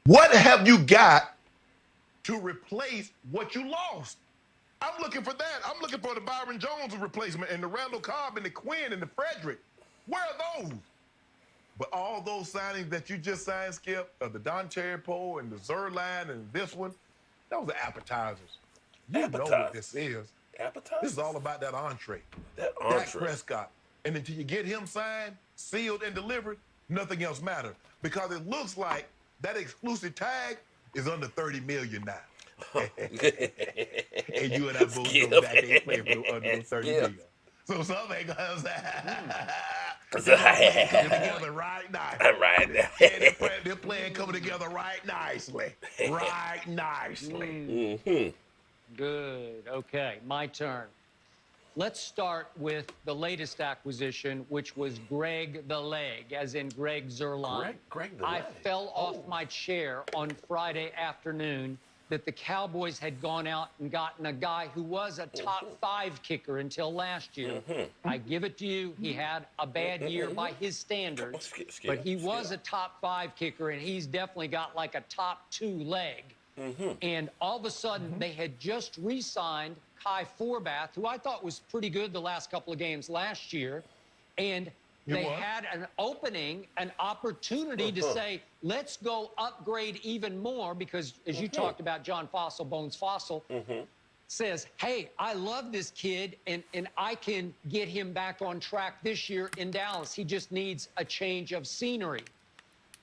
What have you got to replace what you lost? I'm looking for that. I'm looking for the Byron Jones replacement and the Randall Cobb and the Quinn and the Frederick. Where are those? But all those signings that you just signed, Skip, of the Don Poe and the Zerline and this one, those are appetizers. You know what this is. Appetizers? This is all about that entree. That Dak entree. Prescott. And until you get him signed, sealed, and delivered, nothing else matters. Because it looks like that exclusive tag is under $30 million now. And you and I both know Dak ain't playing for under $30 million. So some ain't gonna say, coming together right nicely. Right now. Yeah, they're playing coming together right nicely. Right nicely. Good. Okay, my turn. Let's start with the latest acquisition, which was Greg the Leg, as in Greg Zuerlein. Greg the Leg. I fell off my chair on Friday afternoon that the Cowboys had gone out and gotten a guy who was a top 5 kicker until last year. I give it to you, he had a bad year by his standards, but he was a top 5 kicker, and he's definitely got like a top 2 leg. And all of a sudden, they had just re-signed Kai Forbath, who I thought was pretty good the last couple of games last year. And they had an opening, an opportunity to say, let's go upgrade even more, because as you talked about, John Bones Fossil says, hey, I love this kid, and I can get him back on track this year in Dallas. He just needs a change of scenery.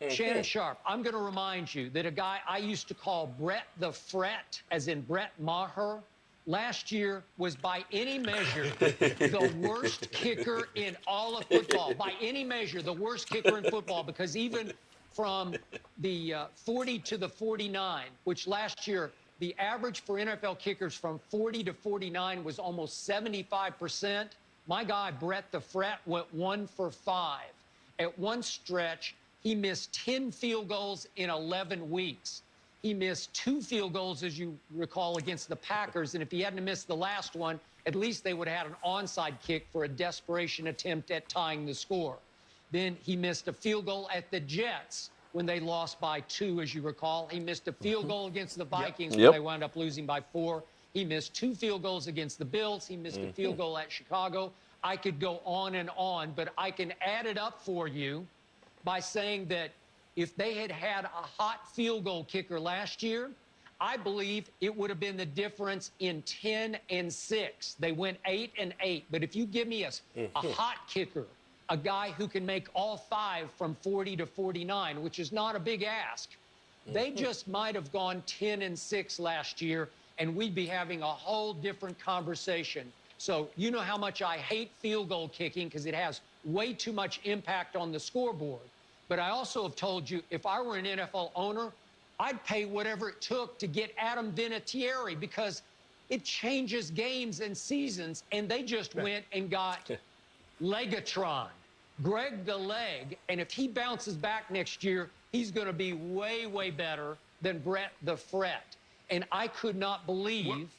Shannon Sharp, I'm going to remind you that a guy I used to call Brett the Fret, as in Brett Maher, last year was by any measure the worst kicker in all of football. By any measure, the worst kicker in football, because even from the 40 to the 49, which last year the average for NFL kickers from 40 to 49 was almost 75%. My guy, Brett the Fret, went 1 for 5. At one stretch, he missed 10 field goals in 11 weeks. He missed 2 field goals, as you recall, against the Packers. And if he hadn't missed the last one, at least they would have had an onside kick for a desperation attempt at tying the score. Then he missed a field goal at the Jets when they lost by 2, as you recall. He missed a field goal against the Vikings when they wound up losing by 4. He missed 2 field goals against the Bills. He missed a field goal at Chicago. I could go on, but I can add it up for you by saying that if they had had a hot field goal kicker last year, I believe it would have been the difference in 10 and 6. They went 8 and 8. But if you give me a hot kicker, a guy who can make all 5 from 40 to 49, which is not a big ask, they just might have gone 10 and 6 last year, and we'd be having a whole different conversation. So you know how much I hate field goal kicking, because it has way too much impact on the scoreboard. But I also have told you, if I were an NFL owner, I'd pay whatever it took to get Adam Vinatieri, because it changes games and seasons, and they just went and got Legatron, Greg the Leg, and if he bounces back next year, he's going to be way, way better than Brett the Fret. And I could not believe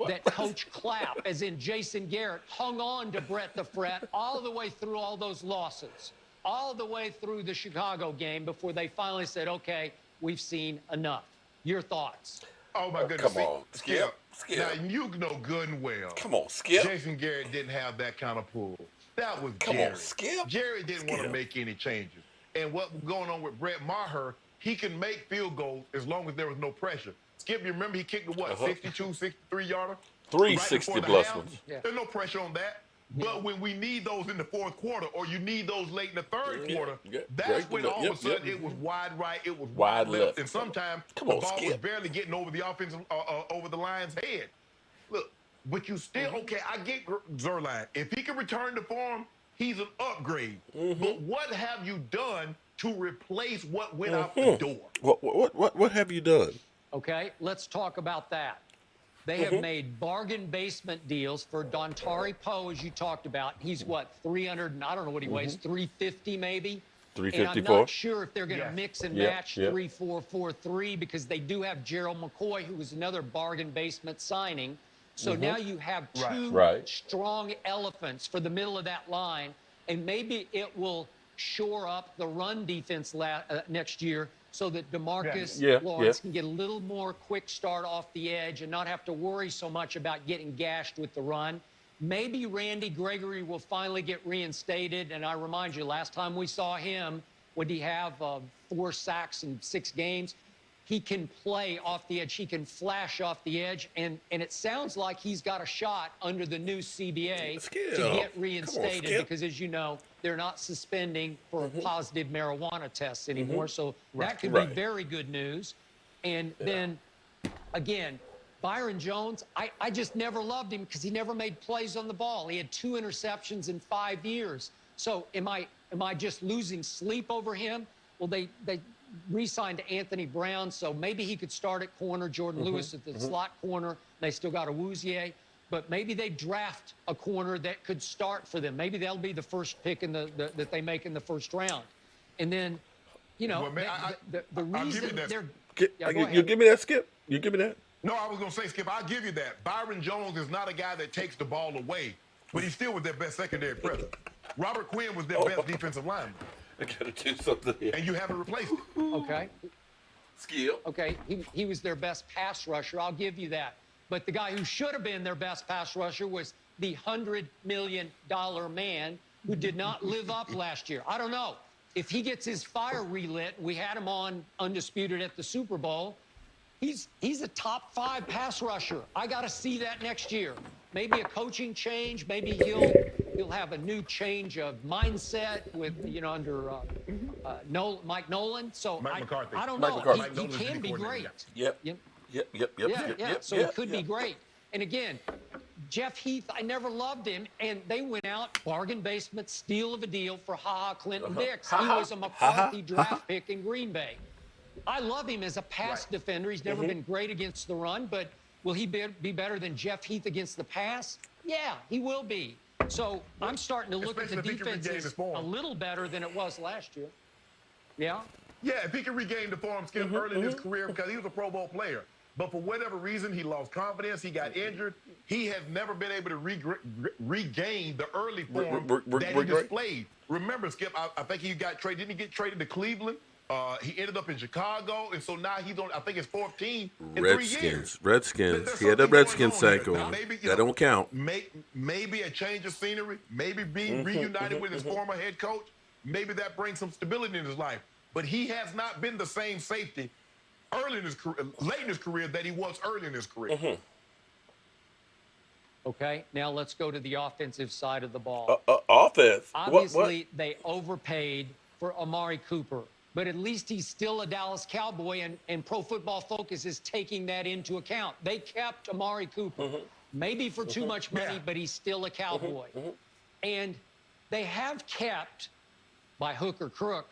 that Coach Clapp, as in Jason Garrett, hung on to Brett the Fret all the way through all those losses, all the way through the Chicago game, before they finally said, okay, we've seen enough. Your thoughts? Oh, my goodness. Come on, Skip. Now, you know good and well. Come on, Skip. Jason Garrett didn't have that kind of pull. That was Come Jerry. on, Skip. Jerry didn't want to make any changes. And what was going on with Brett Maher, he can make field goals as long as there was no pressure. Skip, you remember he kicked the 62, 63-yarder? 360-plus ones. Yeah. There's no pressure on that. But when we need those in the fourth quarter, or you need those late in the third quarter, that's when all of a sudden it was wide right, it was wide left, and sometimes the ball was barely getting over the offensive, over the line's head. Look, but you still, okay, I get Zuerlein. If he can return to form, he's an upgrade. But what have you done to replace what went out the door? What have you done? Okay, let's talk about that. They have made bargain basement deals for Dontari Poe, as you talked about. He's what, 300, I don't know what he weighs, 350 maybe? 354. And I'm not sure if they're going to mix and match 3-4-4-3, because they do have Gerald McCoy, who was another bargain basement signing. So now you have two strong elephants for the middle of that line, and maybe it will shore up the run defense next year, so that DeMarcus Lawrence can get a little more quick start off the edge and not have to worry so much about getting gashed with the run. Maybe Randy Gregory will finally get reinstated. And I remind you, last time we saw him, would he have 4 sacks in 6 games? He can play off the edge. He can flash off the edge. And it sounds like he's got a shot under the new CBA to get reinstated because, as you know, they're not suspending for positive marijuana tests anymore. So that could be very good news. And then, again, Byron Jones, I just never loved him because he never made plays on the ball. He had 2 interceptions in 5 years. So am I just losing sleep over him? Well, they re-signed Anthony Brown, so maybe he could start at corner, Jordan Lewis at the slot corner. They still got Awuzie, but maybe they draft a corner that could start for them. Maybe that'll be the first pick in that they make in the first round. And then, you know, the reason they're... You give me that, Skip? You give me that? No, I was going to say, Skip, I'll give you that. Byron Jones is not a guy that takes the ball away, but he still was their best secondary presence. Robert Quinn was their best defensive lineman. I got to do something here. And you haven't replaced him. Okay. Skip. Okay, he was their best pass rusher. I'll give you that. But the guy who should have been their best pass rusher was the $100 million man who did not live up last year. I don't know. If he gets his fire relit, we had him on Undisputed at the Super Bowl, he's a top 5 pass rusher. I got to see that next year. Maybe a coaching change. Maybe he'll have a new change of mindset with, you know, under Mike Nolan. So Mike McCarthy. I don't know. He can be great. Yep. So it could be great. And again, Jeff Heath, I never loved him, and they went out, bargain basement, steal of a deal for Clinton Dix. He was a McCarthy draft pick in Green Bay. I love him as a pass defender. He's never been great against the run, but will he be better than Jeff Heath against the pass? Yeah, he will be. So I'm starting to look at the defense as a little better than it was last year. Yeah? Yeah, if he can regain the form, Skip, early in his career, because he was a Pro Bowl player. But for whatever reason, he lost confidence. He got injured. He has never been able to regain the early form that he displayed. Remember, Skip, I think he got traded. Didn't he get traded to Cleveland? He ended up in Chicago, and so now he's on, I think it's 14 in 3 years. Redskins. He had a Redskins sack on. That don't count. Maybe a change of scenery, maybe being reunited with his former head coach, maybe that brings some stability in his life. But he has not been the same safety early in his career, late in his career that he was early in his career. Okay, now let's go to the offensive side of the ball. Offense? Obviously, they overpaid for Amari Cooper. But at least he's still a Dallas Cowboy, and Pro Football Focus is taking that into account. They kept Amari Cooper, maybe for too much money, but he's still a Cowboy. And they have kept, by hook or crook,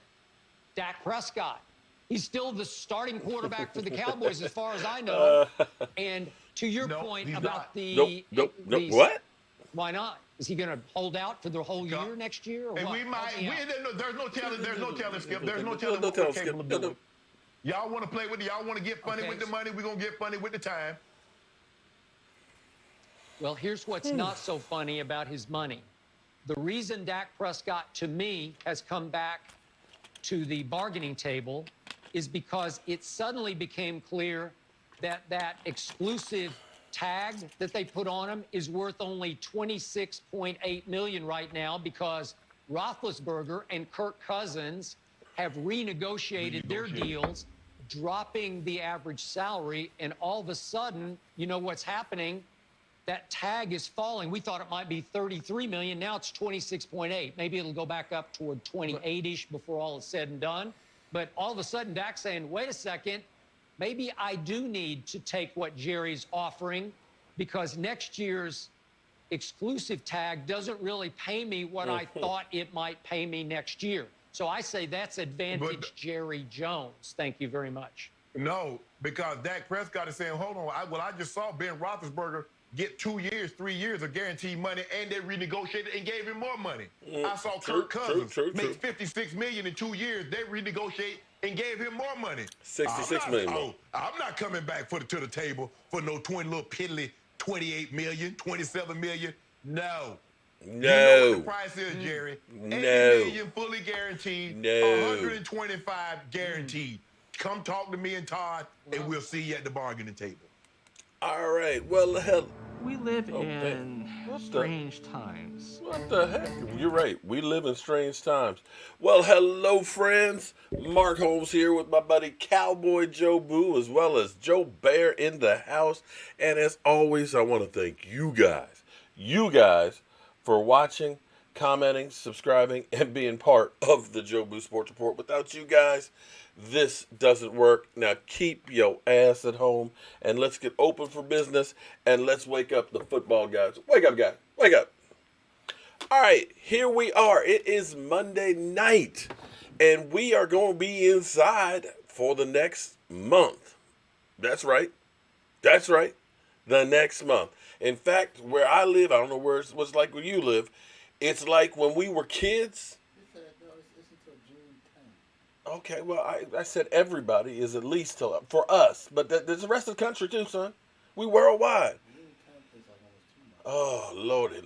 Dak Prescott. He's still the starting quarterback for the Cowboys, as far as I know. And to your point about what? Why not? Is he going to hold out for the whole year next year? Or and what? we might. There's no telling. Skip. There's no telling what we're capable of doing. Y'all want to play with it. Y'all want to get funny with the money. We're going to get funny with the time. Well, here's what's not so funny about his money. The reason Dak Prescott, to me, has come back to the bargaining table is because it suddenly became clear that that exclusive tag that they put on him is worth only $26.8 million right now because Roethlisberger and Kirk Cousins have renegotiated their deals, dropping the average salary, and all of a sudden, you know what's happening? That tag is falling. We thought it might be $33 million. Now it's $26.8. Maybe it'll go back up toward 28-ish before all is said and done. But all of a sudden, Dak's saying, wait a second, maybe I do need to take what Jerry's offering because next year's exclusive tag doesn't really pay me what I thought it might pay me next year. So I say that's advantage Jerry Jones. Thank you very much. No, because Dak Prescott is saying, hold on, I just saw Ben Roethlisberger get 2 years, 3 years of guaranteed money, and they renegotiated and gave him more money. I saw Kirk Cousins make $56 million in 2 years. They renegotiate and gave him more money. $66 million. Oh, I'm not coming back to the table for no little piddly $28 million, $27 million. No. You know what the price is, Jerry? $80 million fully guaranteed. $125 guaranteed. come talk to me and Todd, and we'll see you at the bargaining table. All right. Well, hell. We live in strange times. What the heck? You're right. We live in strange times. Well, hello, friends. Mark Holmes here with my buddy Cowboy Joe Boo, as well as Joe Bear in the house. And as always, I want to thank you guys for watching, commenting, subscribing, and being part of the Joe Boo Sports Report. Without you guys, this doesn't work. Now keep your ass at home and let's get open for business and let's wake up the football guys. Wake up, guys. Wake up. All right, here we are. It is Monday night and we are going to be inside for the next month. That's right. That's right. The next month. In fact, where I live, I don't know what's like where you live. It's like when we were kids. Okay, well, I said everybody is at least for us, but there's the rest of the country too, son. We worldwide. Oh, Lordy.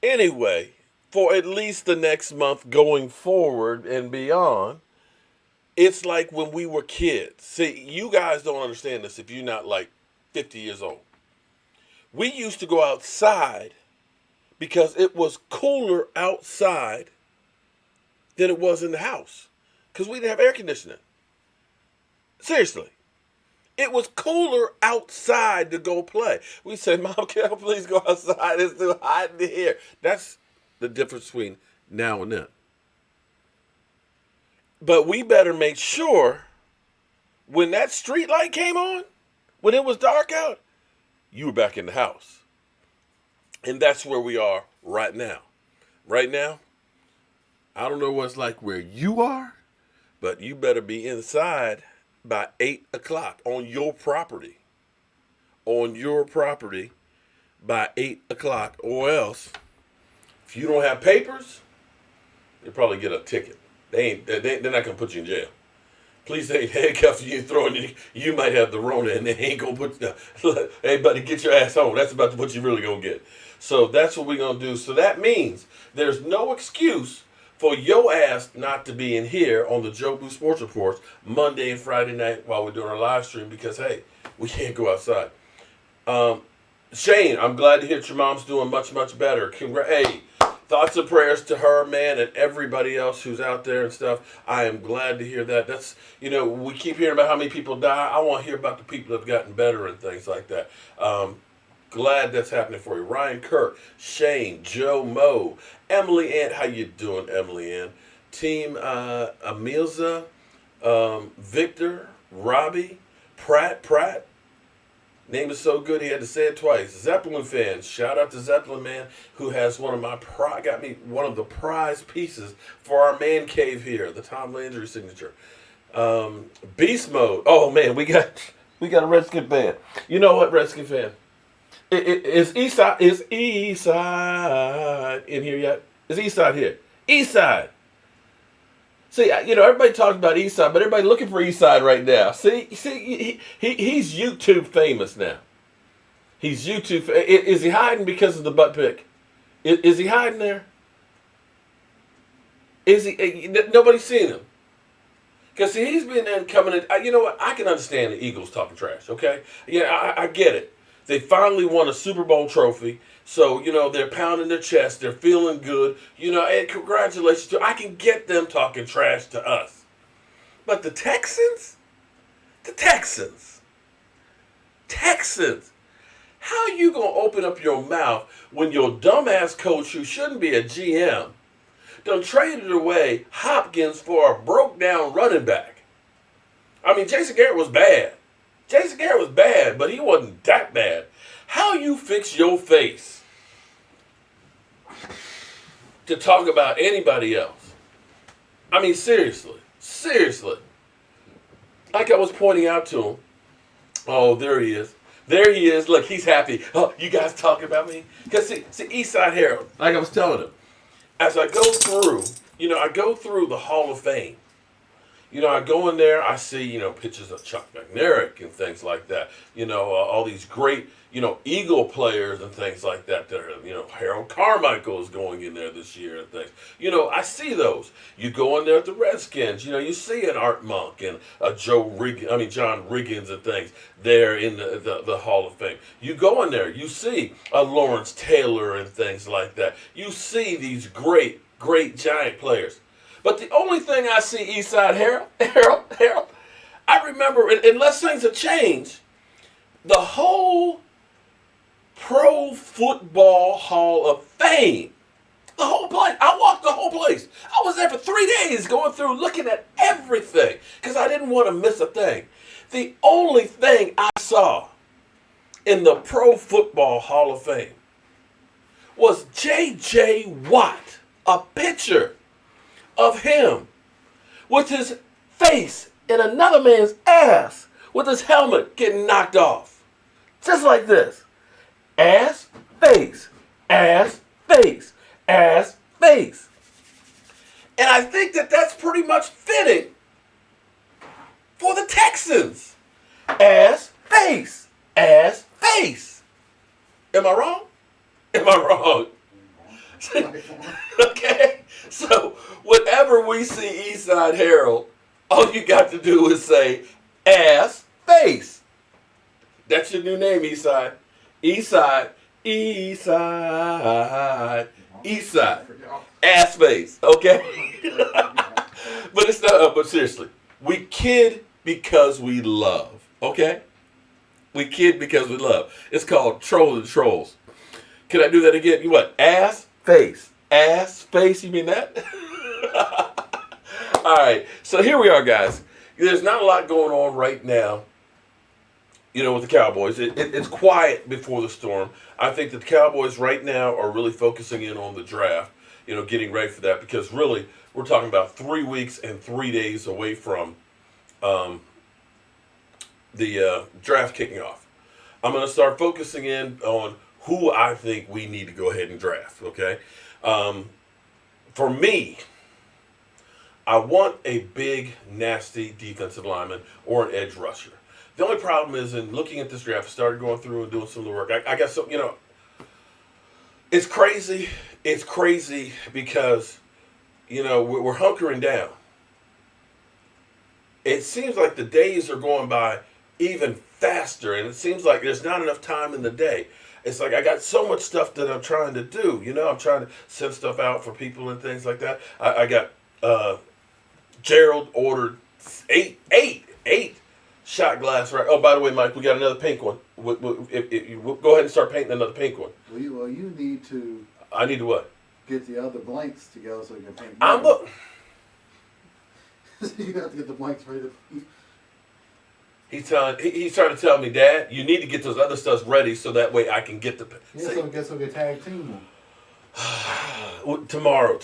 Anyway, for at least the next month going forward and beyond, it's like when we were kids. See, you guys don't understand this if you're not like 50 years old. We used to go outside because it was cooler outside than it was in the house. Because we didn't have air conditioning. Seriously. It was cooler outside to go play. We said, Mom, can I please go outside? It's too hot in here. That's the difference between now and then. But we better make sure when that street light came on, when it was dark out, you were back in the house. And that's where we are right now. Right now, I don't know what it's like where you are, but you better be inside by 8 o'clock on your property. On your property by 8 o'clock. Or else, if you don't have papers, you'll probably get a ticket. They're not going to put you in jail. Police ain't handcuffing you and throwing you. You might have the Rona and they ain't going to put you. Hey, buddy, get your ass home. That's about what you really going to get. So that's what we're going to do. So that means there's no excuse for your ass not to be in here on the Joe Boo Sports Reports Monday and Friday night while we're doing our live stream because, hey, we can't go outside. Shane, I'm glad to hear that your mom's doing much, much better. Hey, thoughts and prayers to her, man, and everybody else who's out there and stuff. I am glad to hear that. That's, we keep hearing about how many people die. I want to hear about the people that have gotten better and things like that. Glad that's happening for you. Ryan Kirk, Shane, Joe Mo, Emily Ann. How you doing, Emily Ann? Team Amilza, Victor, Robbie, Pratt. Name is so good he had to say it twice. Zeppelin fans, shout out to Zeppelin man who has got me one of the prize pieces for our man cave here, the Tom Landry signature. Beast mode. Oh man, we got a Redskin fan. You know what, Redskin fan? Is Eastside in here yet? Is Eastside here? Eastside. See, everybody talks about Eastside, but everybody looking for Eastside right now. See, he's YouTube famous now. He's YouTube. Is he hiding because of the butt pick? Is he hiding there? Is he? Nobody's seen him. Because see, he's been in coming in. You know what? I can understand the Eagles talking trash. Okay, yeah, I get it. They finally won a Super Bowl trophy. So, they're pounding their chest. They're feeling good. And congratulations to I can get them talking trash to us. But the Texans? How you going to open up your mouth when your dumbass coach, who shouldn't be a GM, done traded away Hopkins for a broke-down running back? I mean, Jason Garrett was bad. But he wasn't that bad. How you fix your face to talk about anybody else? I mean, seriously. Like I was pointing out to him. Oh, there he is. Look, he's happy. Oh, you guys talking about me? Because see, Eastside Herald, like I was telling him, as I go through, I go through the Hall of Fame. I go in there, I see, pictures of Chuck McNarick and things like that. All these great, Eagle players and things like that. Harold Carmichael is going in there this year and things. I see those. You go in there at the Redskins, you see an Art Monk and a John Riggins and things there in the Hall of Fame. You go in there, you see a Lawrence Taylor and things like that. You see these great Giant players. But the only thing I see Eastside Harold, I remember, unless things have changed, the whole Pro Football Hall of Fame, the whole place. I walked the whole place. I was there for 3 days going through looking at everything because I didn't want to miss a thing. The only thing I saw in the Pro Football Hall of Fame was J.J. Watt, a picture of him with his face in another man's ass with his helmet getting knocked off. Just like this. Ass, face, ass, face, ass, face. And I think that's pretty much fitting for the Texans. Ass, face, ass, face. Am I wrong? Am I wrong? Okay, so whenever we see Eastside Harold, all you got to do is say ass face. That's your new name, Eastside. Eastside, Eastside, Eastside. Ass face, okay? But it's not. But seriously, we kid because we love. Okay, we kid because we love. It's called Troll and Trolls. Can I do that again? You what? Ass face. Ass face, you mean that? All right, so here we are, guys. There's not a lot going on right now, with the Cowboys. It's quiet before the storm. I think that the Cowboys right now are really focusing in on the draft, getting ready for that because really we're talking about 3 weeks and 3 days away from the draft kicking off. I'm going to start focusing in on who I think we need to go ahead and draft, okay? For me, I want a big, nasty defensive lineman or an edge rusher. The only problem is in looking at this draft, I started going through and doing some of the work. I got some, it's crazy. It's crazy because, we're hunkering down. It seems like the days are going by even faster, and it seems like there's not enough time in the day. It's like I got so much stuff that I'm trying to do. I'm trying to send stuff out for people and things like that. I got Gerald ordered eight shot glass. Right. Oh, by the way, Mike, we got another pink one. We'll go ahead and start painting another pink one. Well, you need to. I need to what? Get the other blanks together so you can paint. You have to get the blanks ready to. He's trying to tell me, Dad, you need to get those other stuff ready so that way I can get the. Yeah, so get some tag team. Tomorrow.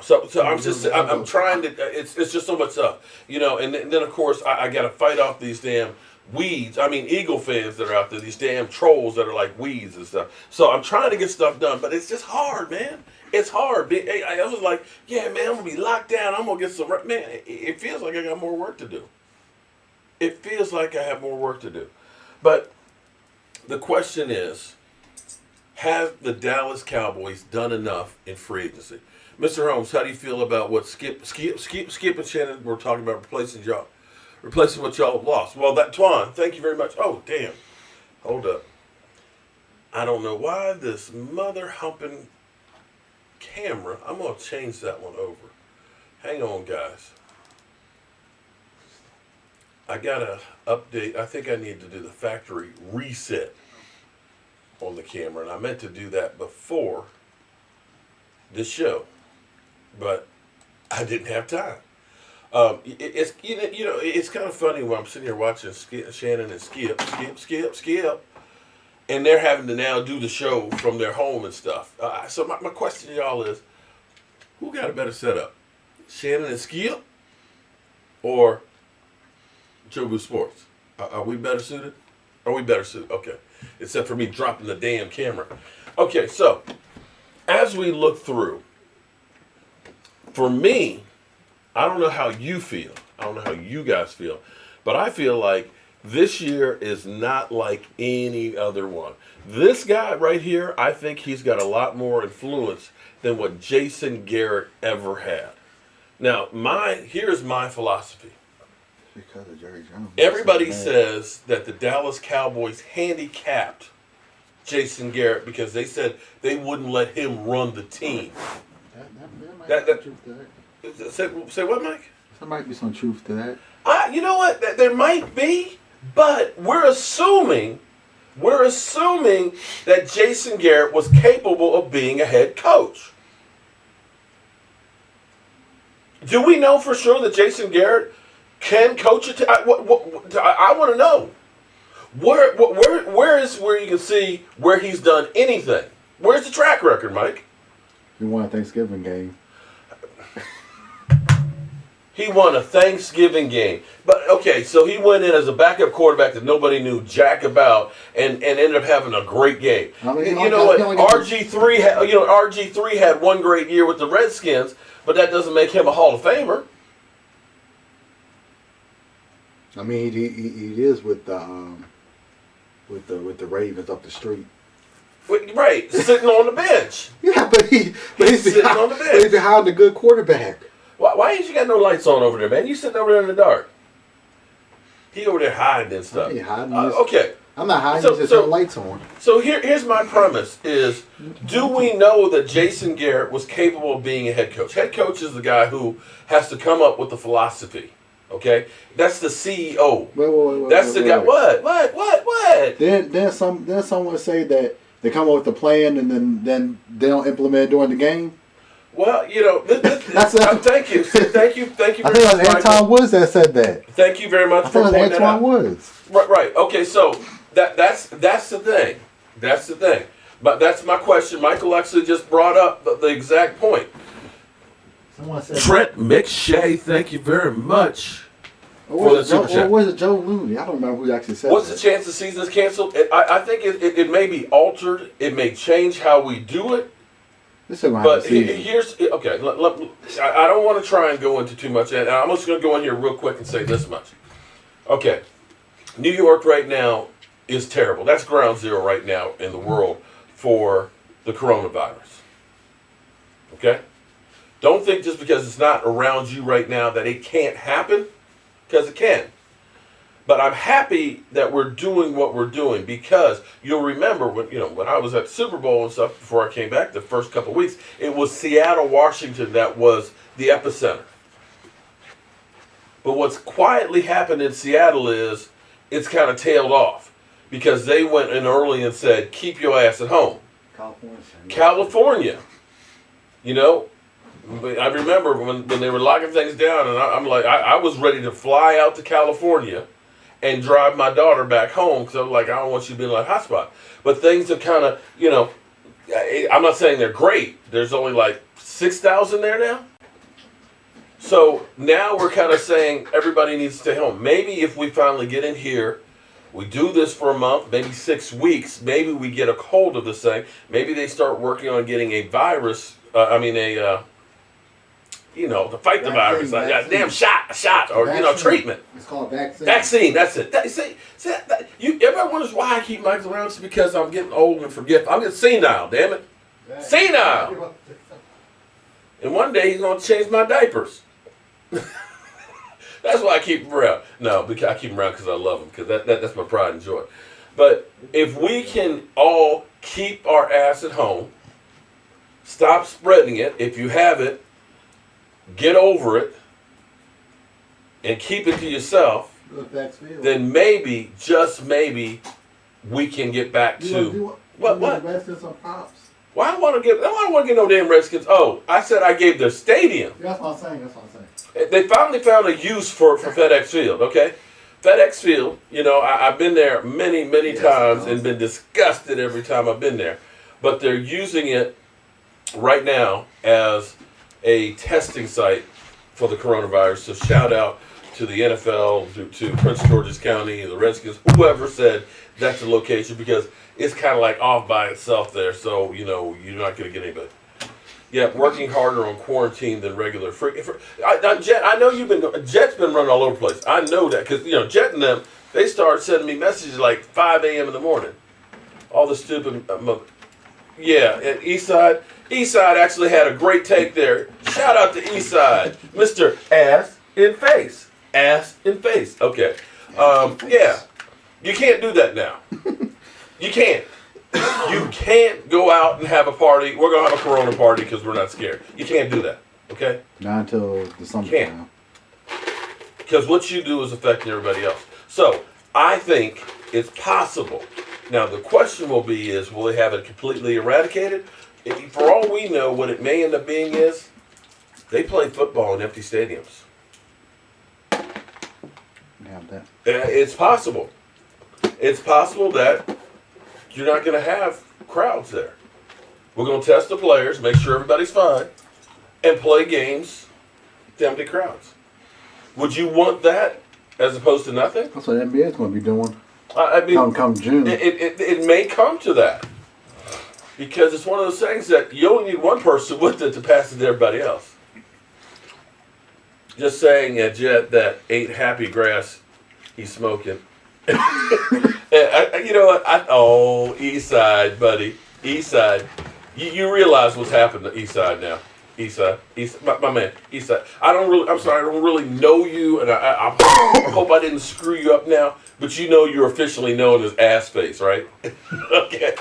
So I'm trying to. It's just so much stuff, And then of course I got to fight off these damn weeds. I mean, Eagle fans that are out there, these damn trolls that are like weeds and stuff. So I'm trying to get stuff done, but it's just hard, man. It's hard. I was like, yeah, man, I'm gonna be locked down. I'm gonna get some. Man, it feels like I got more work to do. It feels like I have more work to do. But the question is, have the Dallas Cowboys done enough in free agency? Mr. Holmes, how do you feel about what Skip and Shannon were talking about replacing what y'all lost? Well, Twan, thank you very much. Oh, damn. Hold up. I don't know why this mother humping camera. I'm going to change that one over. Hang on, guys. I got to update. I think I need to do the factory reset on the camera, and I meant to do that before this show, but I didn't have time. It's kind of funny when I'm sitting here watching Shannon and Skip, and they're having to now do the show from their home and stuff. So my question to y'all is, who got a better setup, Shannon and Skip, or Jobu Sports? Are we better suited? Are we better suited? Okay. Except for me dropping the damn camera. Okay, so as we look through, for me, I don't know how you feel, I don't know how you guys feel, but I feel like this year is not like any other one. This guy right here, I think he's got a lot more influence than what Jason Garrett ever had. Now, here's my philosophy. Because of Jerry Jones. Everybody says that the Dallas Cowboys handicapped Jason Garrett because they said they wouldn't let him run the team. Say what, Mike? There might be some truth to that. You know what? There might be, but we're assuming that Jason Garrett was capable of being a head coach. Do we know for sure that Jason Garrett can coach a team? I want to know. Where is where you can see where he's done anything? Where's the track record, Mike? He won a Thanksgiving game. He won a Thanksgiving game. But, okay, so he went in as a backup quarterback that nobody knew jack about and ended up having a great game. You know what? RG3 had one great year with the Redskins, but that doesn't make him a Hall of Famer. I mean, he is with the Ravens up the street. Right, sitting on the bench. Yeah, but he's sitting on the bench. But he's behind a good quarterback. Why ain't you got no lights on over there, man? You sitting over there in the dark. He over there hiding and stuff. I ain't hiding. Okay. I'm not hiding. Just have lights on. So here's my premise: is do we know that Jason Garrett was capable of being a head coach? Head coach is the guy who has to come up with the philosophy. Okay, that's the CEO. That's the guy. What? Then someone say that they come up with a plan and then they don't implement it during the game. Well, you know, thank you very much. I think it was Anton Woods that said that. Thank you very much for pointing that out. Woods. Right. Okay, so that's the thing. That's the thing. But that's my question. Michael actually just brought up the exact point. Someone said Trent McShay, thank you very much. Or was it Joe Looney? I don't remember who actually said What's that. the chance the season is canceled? I think it may be altered. It may change how we do it. But here's okay. I don't want to try and go into too much, and I'm just going to go in here real quick and say this much. Okay, New York right now is terrible. That's ground zero right now in the world for the coronavirus. Okay, don't think just because it's not around you right now that it can't happen, because it can. But I'm happy that we're doing what we're doing because you'll remember when I was at the Super Bowl and stuff before I came back the first couple of weeks, it was Seattle, Washington that was the epicenter. But what's quietly happened in Seattle is it's kind of tailed off because they went in early and said, keep your ass at home. California. You know, I remember when they were locking things down and I'm like, I was ready to fly out to California and drive my daughter back home because I'm like, I don't want you to be in that hotspot. But things have kind of, I'm not saying they're great. There's only like 6,000 there now. So now we're kind of saying everybody needs to stay home. Maybe if we finally get in here, we do this for a month, maybe 6 weeks, maybe we get a hold of this thing. Maybe they start working on getting a virus, to fight the virus, like a damn shot, or treatment. It's called vaccine. Vaccine, that's it. Everybody wonders why I keep Michael around. It's because I'm getting old and forgetful. I'm getting senile, damn it. Senile. And one day he's gonna change my diapers. That's why I keep him around. No, because I keep him around because I love him. Because that's my pride and joy. But if we can all keep our ass at home, stop spreading it. If you have it, get over it and keep it to yourself, then maybe, just maybe, we can get back to what? Why do I want to get no damn Redskins? Oh, I said I gave their stadium. That's what I'm saying. They finally found a use for FedEx Field, okay? FedEx Field, I've been there many times and been disgusted every time I've been there. But they're using it right now as a testing site for the coronavirus. So shout out to the NFL, to Prince George's County, the Redskins, whoever said that's the location, because it's kind of like off by itself there. So, you're not going to get anybody. Yeah, working harder on quarantine than regular. Jet, I know Jet's been running all over the place. I know that because Jet and them, they start sending me messages like 5 a.m. in the morning. All the stupid. Yeah, and Eastside actually had a great take there. Shout out to Eastside, Mr. Ass in Face. Ass in Face. Okay. Yeah, you can't do that now. You can't. You can't go out and have a party. We're going to have a Corona party because we're not scared. You can't do that, okay? Not until the summertime. Because what you do is affecting everybody else. So, I think it's possible. Now, the question will they have it completely eradicated? For all we know, what it may end up being is they play football in empty stadiums. Have that. It's possible. It's possible that you're not going to have crowds there. We're going to test the players, make sure everybody's fine, and play games to empty crowds. Would you want that as opposed to nothing? That's what NBA is going to be doing. I mean, come June. It may come to that. Because it's one of those things that you only need one person with it to pass it to everybody else. Just saying, Jet, that ain't happy grass he's smoking. You know what? East Side, buddy. East Side. You realize what's happened to East Side now. East Side. My man, East Side. I'm sorry, I don't really know you, and I hope I didn't screw you up now, but you're officially known as Ass Face, right? Okay.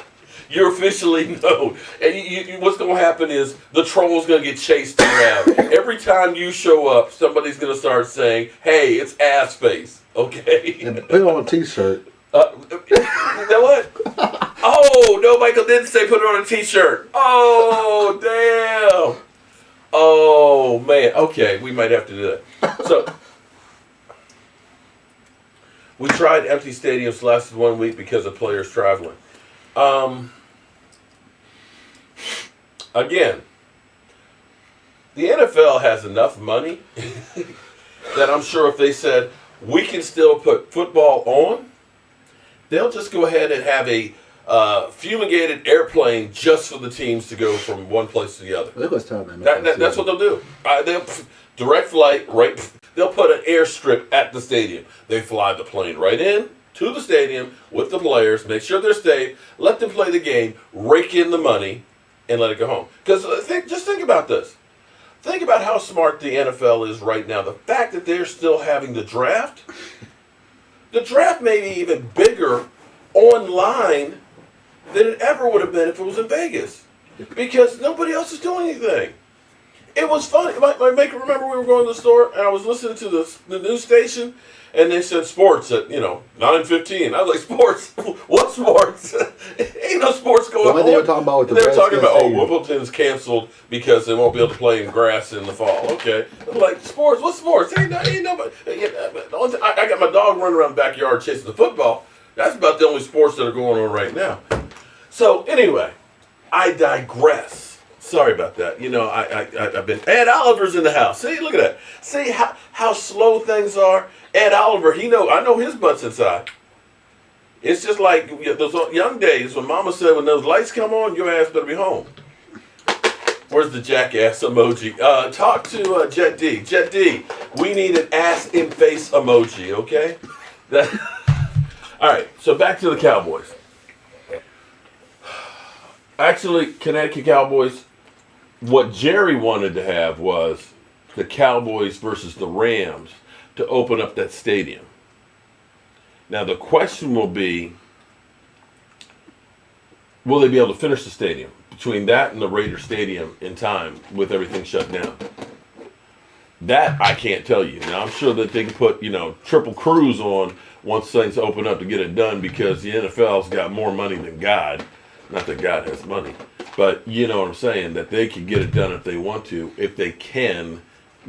You're officially known. And what's going to happen is the troll's going to get chased around. Every time you show up, somebody's going to start saying, hey, it's Ass Face. Okay? And put it on a t-shirt. You know what? Oh, no, Michael didn't say put it on a t-shirt. Oh, damn. Oh, man. Okay, we might have to do that. So, we tried empty stadiums lasted 1 week because of players traveling. Again, the NFL has enough money that I'm sure if they said, we can still put football on, they'll just go ahead and have a fumigated airplane just for the teams to go from one place to the other. That's what they'll do. They'll direct flight, right? They'll put an airstrip at the stadium. They fly the plane right in to the stadium with the players, make sure they're safe, let them play the game, rake in the money, and let it go home. Because just think about this. Think about how smart the NFL is right now. The fact that they're still having the draft may be even bigger online than it ever would have been if it was in Vegas. Because nobody else is doing anything. It was funny. My maker, remember we were going to the store and I was listening to the news station and they said sports at 9:15. I was like, sports? What sports? Ain't no sports going on. They were talking about they were talking about Wimbledon's canceled because they won't be able to play in grass in the fall. Okay, I'm like, sports? What sports? Ain't nobody. I got my dog running around the backyard chasing the football. That's about the only sports that are going on right now. So anyway, I digress. Sorry about that. I've been. Ed Oliver's in the house. See, look at that. See how slow things are. Ed Oliver, I know his butt's inside. It's just like those young days when Mama said, when those lights come on, your ass better be home. Where's the jackass emoji? Talk to Jet D. Jet D, we need an ass in face emoji, okay? All right, so back to the Cowboys. Actually, Connecticut Cowboys, what Jerry wanted to have was the Cowboys versus the Rams to open up that stadium. Now the question will be, will they be able to finish the stadium between that and the Raider Stadium in time with everything shut down? That I can't tell you. Now I'm sure that they can put, triple crews on once things open up to get it done because the NFL's got more money than God. Not that God has money, but you know what I'm saying, that they can get it done if they want to, if they can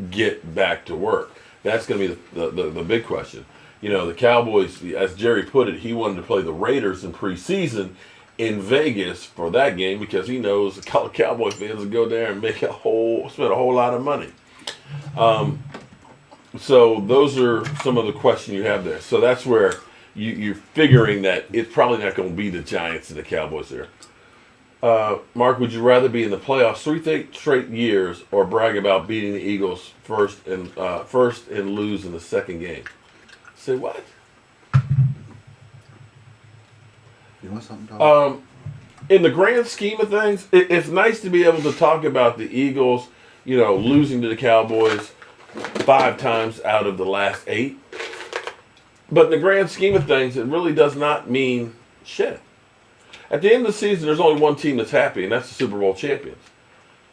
get back to work. That's going to be the big question. The Cowboys, as Jerry put it, he wanted to play the Raiders in preseason in Vegas for that game because he knows the Cowboy fans will go there and spend a whole lot of money. So those are some of the questions you have there. So that's where you're figuring that it's probably not going to be the Giants and the Cowboys there. Mark, would you rather be in the playoffs 3 straight years or brag about beating the Eagles first and lose in the second game? Say what? You want something, dog? In the grand scheme of things, it's nice to be able to talk about the Eagles, losing to the Cowboys 5 times out of the last 8. But in the grand scheme of things, it really does not mean shit. At the end of the season, there's only one team that's happy, and that's the Super Bowl champions.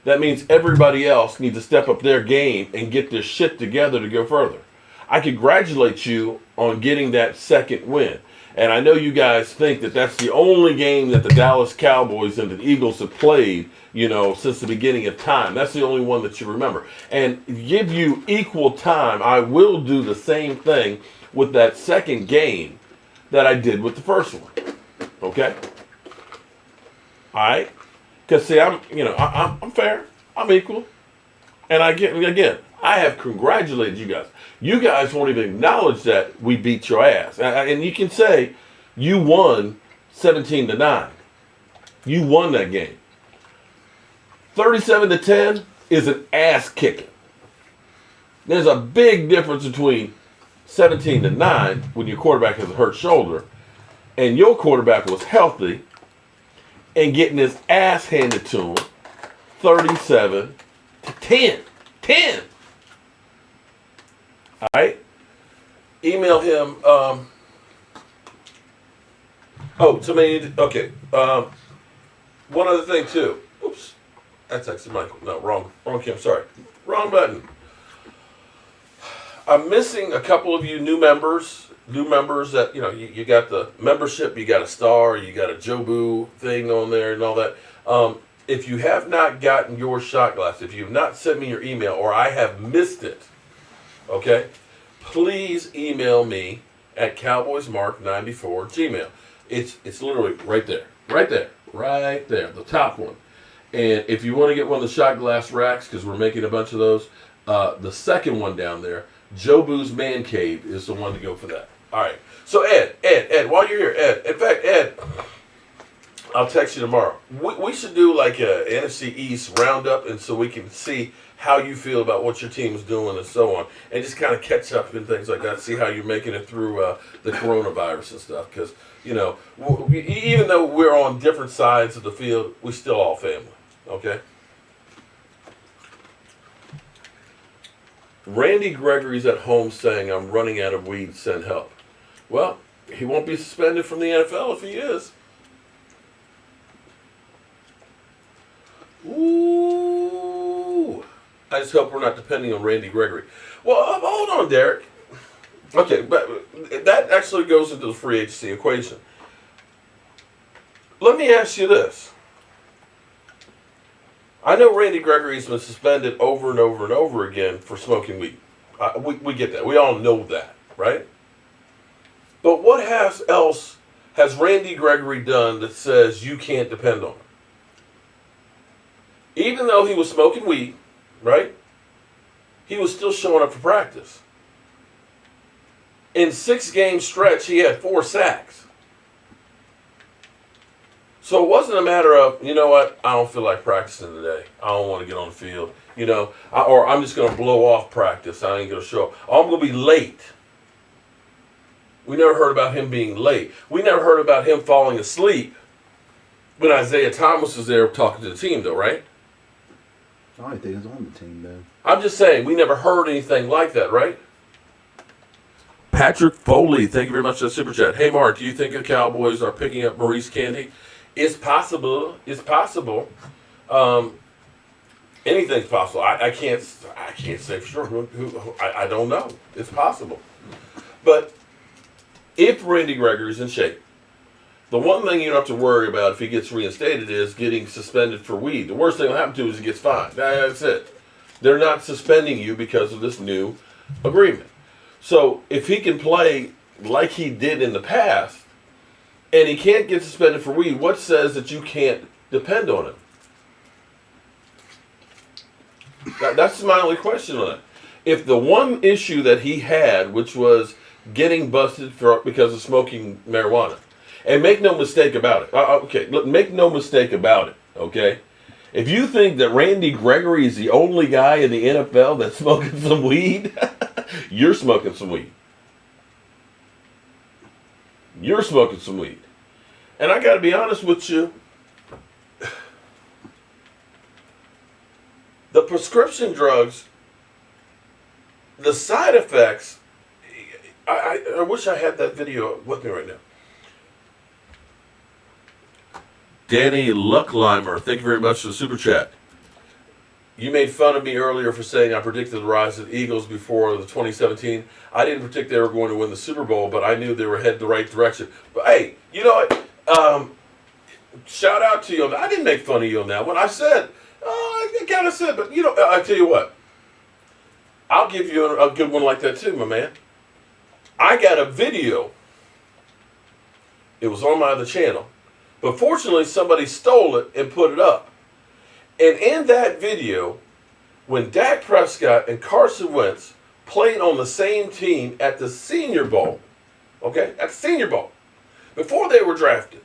That means everybody else needs to step up their game and get their shit together to go further. I congratulate you on getting that second win. And I know you guys think that that's the only game that the Dallas Cowboys and the Eagles have played, since the beginning of time. That's the only one that you remember. And give you equal time, I will do the same thing with that second game that I did with the first one. Okay? All right? Because, see, I'm fair. I'm equal. And I have congratulated you guys. You guys won't even acknowledge that we beat your ass. And you can say you won 17-9. You won that game. 37-10 is an ass kicking. There's a big difference between 17-9 when your quarterback has a hurt shoulder and your quarterback was healthy and getting his ass handed to him 37-10. 10. All right? Email him. Okay. One other thing, too. Oops. That's actually Michael. No, wrong Kim. Sorry. Wrong button. I'm missing a couple of you new members that, you got the membership, you got a star, you got a Jobu thing on there and all that. If you have not gotten your shot glass, if you have not sent me your email or I have missed it, okay, please email me at cowboysmark94@gmail. It's literally right there, the top one. And if you want to get one of the shot glass racks, because we're making a bunch of those, the second one down there, Jobu's Man Cave, is the one to go for that. All right. So Ed, while you're here, Ed, in fact, Ed, I'll text you tomorrow. We should do like a NFC East roundup, and so we can see how you feel about what your team's doing and so on, and just kind of catch up and things like that. See how you're making it through the coronavirus and stuff. Because even though we're on different sides of the field, we still all family. Okay. Randy Gregory's at home saying, "I'm running out of weed. Send help." Well, he won't be suspended from the NFL if he is. Ooh. I just hope we're not depending on Randy Gregory. Well, hold on, Derek. Okay, but that actually goes into the free agency equation. Let me ask you this. I know Randy Gregory's been suspended over and over and over again for smoking weed. We get that. We all know that, right? But what else has Randy Gregory done that says you can't depend on him? Even though he was smoking weed, right? He was still showing up for practice. In 6-game stretch, he had 4 sacks. So it wasn't a matter of, you know what, I don't feel like practicing today. I don't want to get on the field. Or I'm just going to blow off practice. I ain't going to show up. I'm going to be late. We never heard about him being late. We never heard about him falling asleep when Isaiah Thomas was there talking to the team, though, right? I don't think he's on the team, though. I'm just saying, we never heard anything like that, right? Patrick Foley, thank you very much for the super chat. Hey, Mark, do you think the Cowboys are picking up Maurice Candy? It's possible. It's possible. Anything's possible. I can't say for sure. I don't know. It's possible. But if Randy Gregory's in shape, the one thing you don't have to worry about if he gets reinstated is getting suspended for weed. The worst thing that'll happen to him is he gets fined. That's it. They're not suspending you because of this new agreement. So if he can play like he did in the past, and he can't get suspended for weed, what says that you can't depend on him? That's my only question on it. If the one issue that he had, which was getting busted because of smoking marijuana, and make no mistake about it. Make no mistake about it. Okay? If you think that Randy Gregory is the only guy in the NFL that's smoking some weed, you're smoking some weed. You're smoking some weed. And I got to be honest with you, the prescription drugs, the side effects, I wish I had that video with me right now. Danny Lucklimer, thank you very much for the super chat. You made fun of me earlier for saying I predicted the rise of the Eagles before the 2017. I didn't predict they were going to win the Super Bowl, but I knew they were headed the right direction. But hey, you know what? Shout out to you on that. I didn't make fun of you on that one. I said, I kind of said, but you know, I tell you what. I'll give you a good one like that too, my man. I got a video. It was on my other channel. But fortunately, somebody stole it and put it up. And in that video, when Dak Prescott and Carson Wentz played on the same team at the Senior Bowl, okay, at the Senior Bowl, before they were drafted,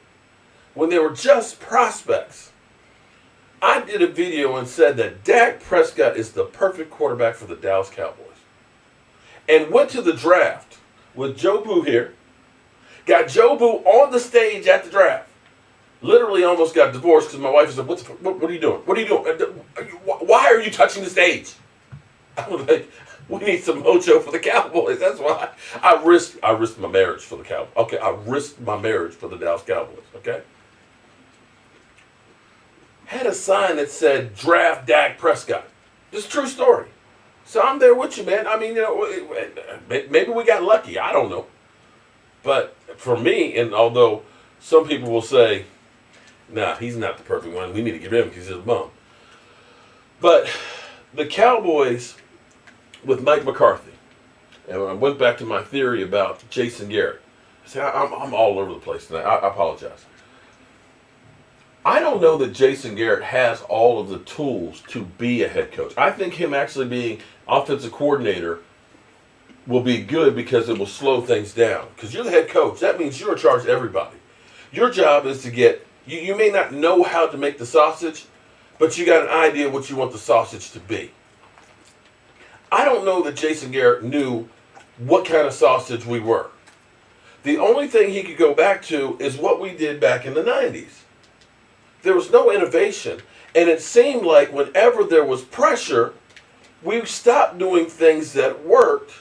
when they were just prospects, I did a video and said that Dak Prescott is the perfect quarterback for the Dallas Cowboys. And went to the draft with Joe Boo here, got Joe Boo on the stage at the draft. Literally almost got divorced because my wife said, what are you doing? What are you doing? Why are you touching the stage? I was like, we need some mojo for the Cowboys. That's why I risked my marriage for the Cowboys. Okay, I risked my marriage for the Dallas Cowboys, okay? Had a sign that said, draft Dak Prescott. This is a true story. So I'm there with you, man. I mean, you know, maybe we got lucky. I don't know. But for me, and although some people will say, nah, he's not the perfect one. We need to get rid of him because he's a bum. But the Cowboys with Mike McCarthy, and I went back to my theory about Jason Garrett. See, I'm all over the place tonight. I apologize. I don't know that Jason Garrett has all of the tools to be a head coach. I think him actually being offensive coordinator will be good because it will slow things down. Because you're the head coach. That means you're in charge of everybody. Your job is to get, you may not know how to make the sausage, but you got an idea what you want the sausage to be. I don't know that Jason Garrett knew what kind of sausage we were. The only thing he could go back to is what we did back in the 90s. There was no innovation, and it seemed like whenever there was pressure, we stopped doing things that worked,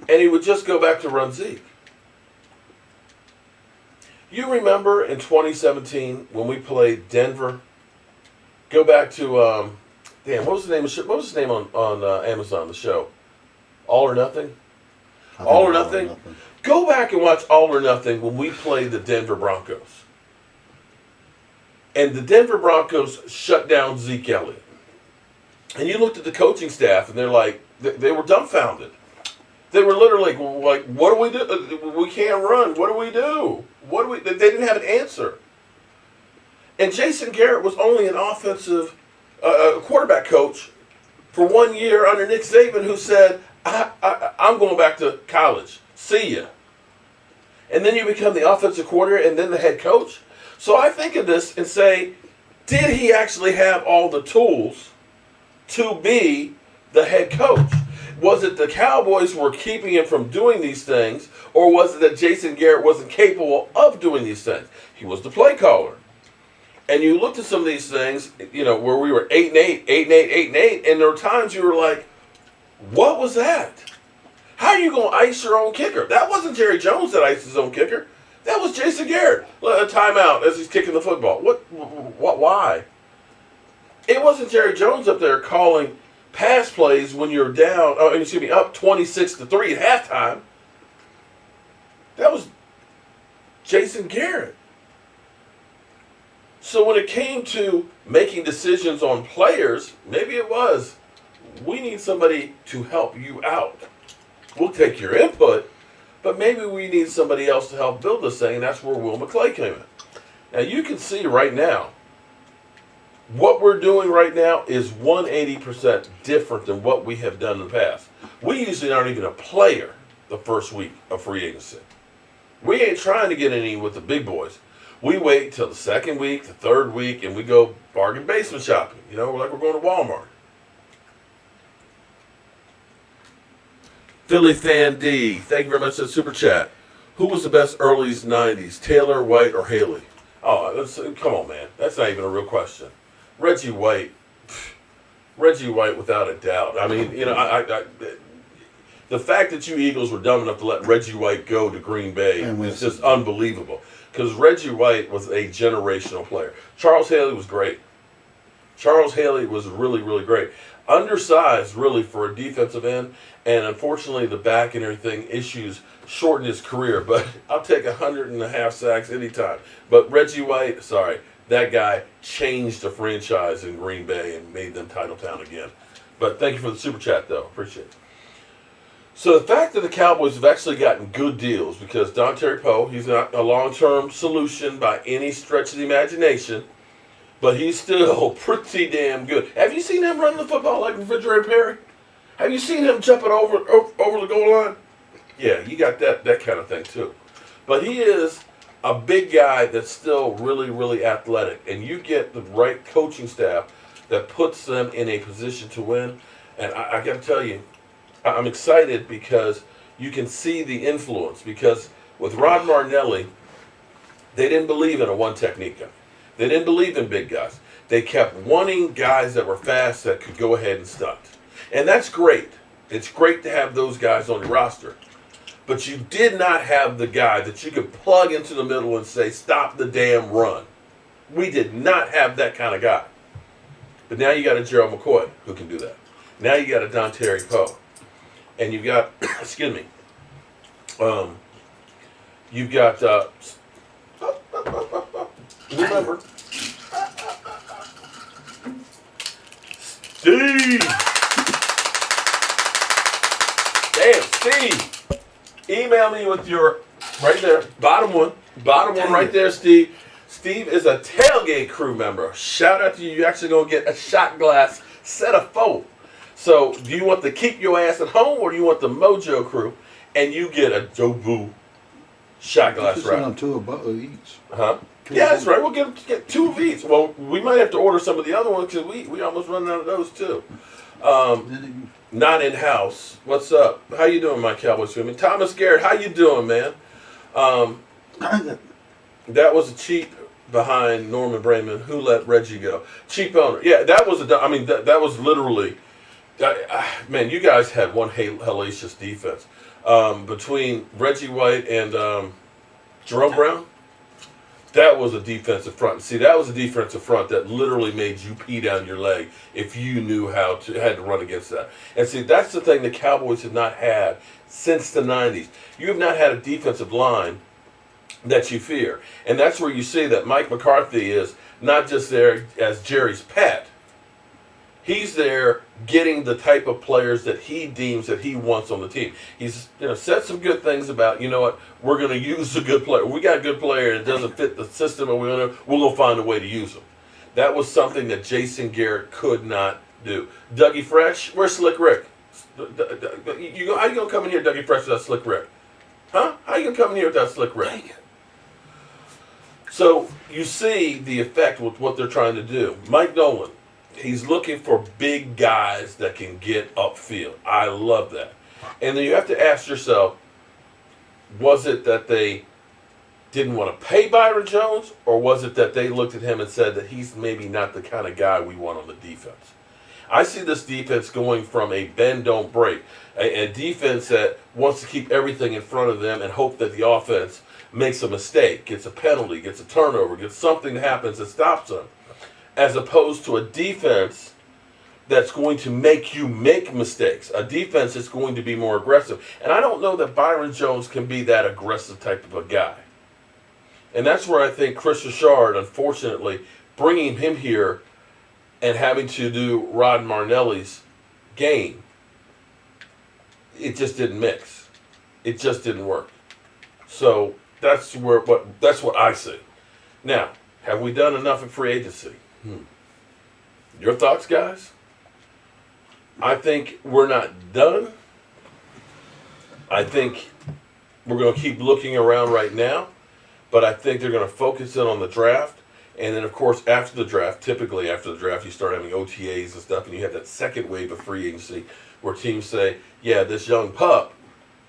and he would just go back to run Zeke. You remember in 2017 when we played Denver? Go back to what was the name of the show? What was his name on Amazon? The show, All or Nothing. All or Nothing. Go back and watch All or Nothing when we played the Denver Broncos. And the Denver Broncos shut down Zeke Elliott. And you looked at the coaching staff, and they're like, they were dumbfounded. They were literally like, what do we do? We can't run. What do we do? They didn't have an answer. And Jason Garrett was only an offensive quarterback coach for 1 year under Nick Saban, who said, I'm going back to college. See ya. And then you become the offensive coordinator and then the head coach. So I think of this and say, did he actually have all the tools to be the head coach? Was it the Cowboys were keeping him from doing these things, or was it that Jason Garrett wasn't capable of doing these things? He was the play caller. And you looked at some of these things, you know, where we were 8-8, 8-8, 8-8, and there were times you were like, what was that? How are you going to ice your own kicker? That wasn't Jerry Jones that iced his own kicker. That was Jason Garrett. A timeout as he's kicking the football. Why? It wasn't Jerry Jones up there calling pass plays when you're down, up 26-3 at halftime. That was Jason Garrett. So when it came to making decisions on players, maybe it was, we need somebody to help you out. We'll take your input, but maybe we need somebody else to help build this thing, and that's where Will McClay came in. Now you can see right now, what we're doing right now is 180% different than what we have done in the past. We usually aren't even a player the first week of free agency. We ain't trying to get any with the big boys. We wait till the second week, the third week, and we go bargain basement shopping. You know, like we're going to Walmart. Philly Fan D, thank you very much for the super chat. Who was the best early 90s, Taylor, White, or Haley? Oh, come on, man. That's not even a real question. Reggie White, without a doubt. I mean, you know, the fact that you Eagles were dumb enough to let Reggie White go to Green Bay is just unbelievable. Because Reggie White was a generational player. Charles Haley was great. Charles Haley was really, really great. Undersized, really, for a defensive end. And unfortunately, the back and everything issues shortened his career. But I'll take 100.5 sacks anytime. But Reggie White, sorry, that guy changed the franchise in Green Bay and made them title town again. But thank you for the super chat, though. Appreciate it. So the fact that the Cowboys have actually gotten good deals, because Dontari Poe, he's not a long-term solution by any stretch of the imagination, but he's still pretty damn good. Have you seen him running the football like Refrigerator Perry? Have you seen him jumping over the goal line? Yeah, you got that kind of thing too. But he is a big guy that's still really, really athletic, and you get the right coaching staff that puts them in a position to win. And I got to tell you, I'm excited because you can see the influence. Because with Rod Martinelli, they didn't believe in a one technique guy. They didn't believe in big guys. They kept wanting guys that were fast that could go ahead and stunt. And that's great. It's great to have those guys on your roster. But you did not have the guy that you could plug into the middle and say, stop the damn run. We did not have that kind of guy. But now you got a Gerald McCoy who can do that. Now you got a Dontari Poe. And you've got, excuse me, you've got, remember, Steve. Damn, Steve. Email me with your, right there, bottom one right there, Steve. Steve is a tailgate crew member. Shout out to you. You're actually going to get a shot glass set of 4. So, do you want to keep your ass at home, or do you want the Mojo crew, and you get a Jobu shot glass wrap? On 2 of each. Huh? Yeah, that's right. We'll get 2 of each. Well, we might have to order some of the other ones because we almost running out of those too. Not in house. What's up? How you doing, my Cowboys fan? Thomas Garrett, how you doing, man? That was a cheap behind Norman Brayman, who let Reggie go. Cheap owner. Yeah, that was that was literally. Man, you guys had one hellacious defense between Reggie White and Jerome Brown. That was a defensive front. See, that was a defensive front that literally made you pee down your leg if you knew had to run against that. And see, that's the thing the Cowboys have not had since the 90s. You have not had a defensive line that you fear. And that's where you see that Mike McCarthy is not just there as Jerry's pet. He's there getting the type of players that he deems that he wants on the team. He's said some good things about, you know what, we're going to use a good player. We got a good player and it doesn't fit the system, and we're going to find a way to use him. That was something that Jason Garrett could not do. Dougie Fresh, where's Slick Rick? How you going to come in here, Dougie Fresh, without Slick Rick? Huh? How you going to come in here without Slick Rick? So you see the effect with what they're trying to do. Mike Nolan. He's looking for big guys that can get upfield. I love that. And then you have to ask yourself, was it that they didn't want to pay Byron Jones, or was it that they looked at him and said that he's maybe not the kind of guy we want on the defense? I see this defense going from a bend, don't break, a defense that wants to keep everything in front of them and hope that the offense makes a mistake, gets a penalty, gets a turnover, gets something that happens that stops them, as opposed to a defense that's going to make you make mistakes. A defense that's going to be more aggressive. And I don't know that Byron Jones can be that aggressive type of a guy. And that's where I think Chris Richard, unfortunately, bringing him here and having to do Rod Martinelli's game, it just didn't mix. It just didn't work. So that's what I see. Now, have we done enough in free agency? Your thoughts, guys? I think we're not done. I think we're going to keep looking around right now. but I think they're going to focus in on the draft. And then, of course, after the draft, typically after the draft, you start having OTAs and stuff, and you have that second wave of free agency where teams say, yeah, this young pup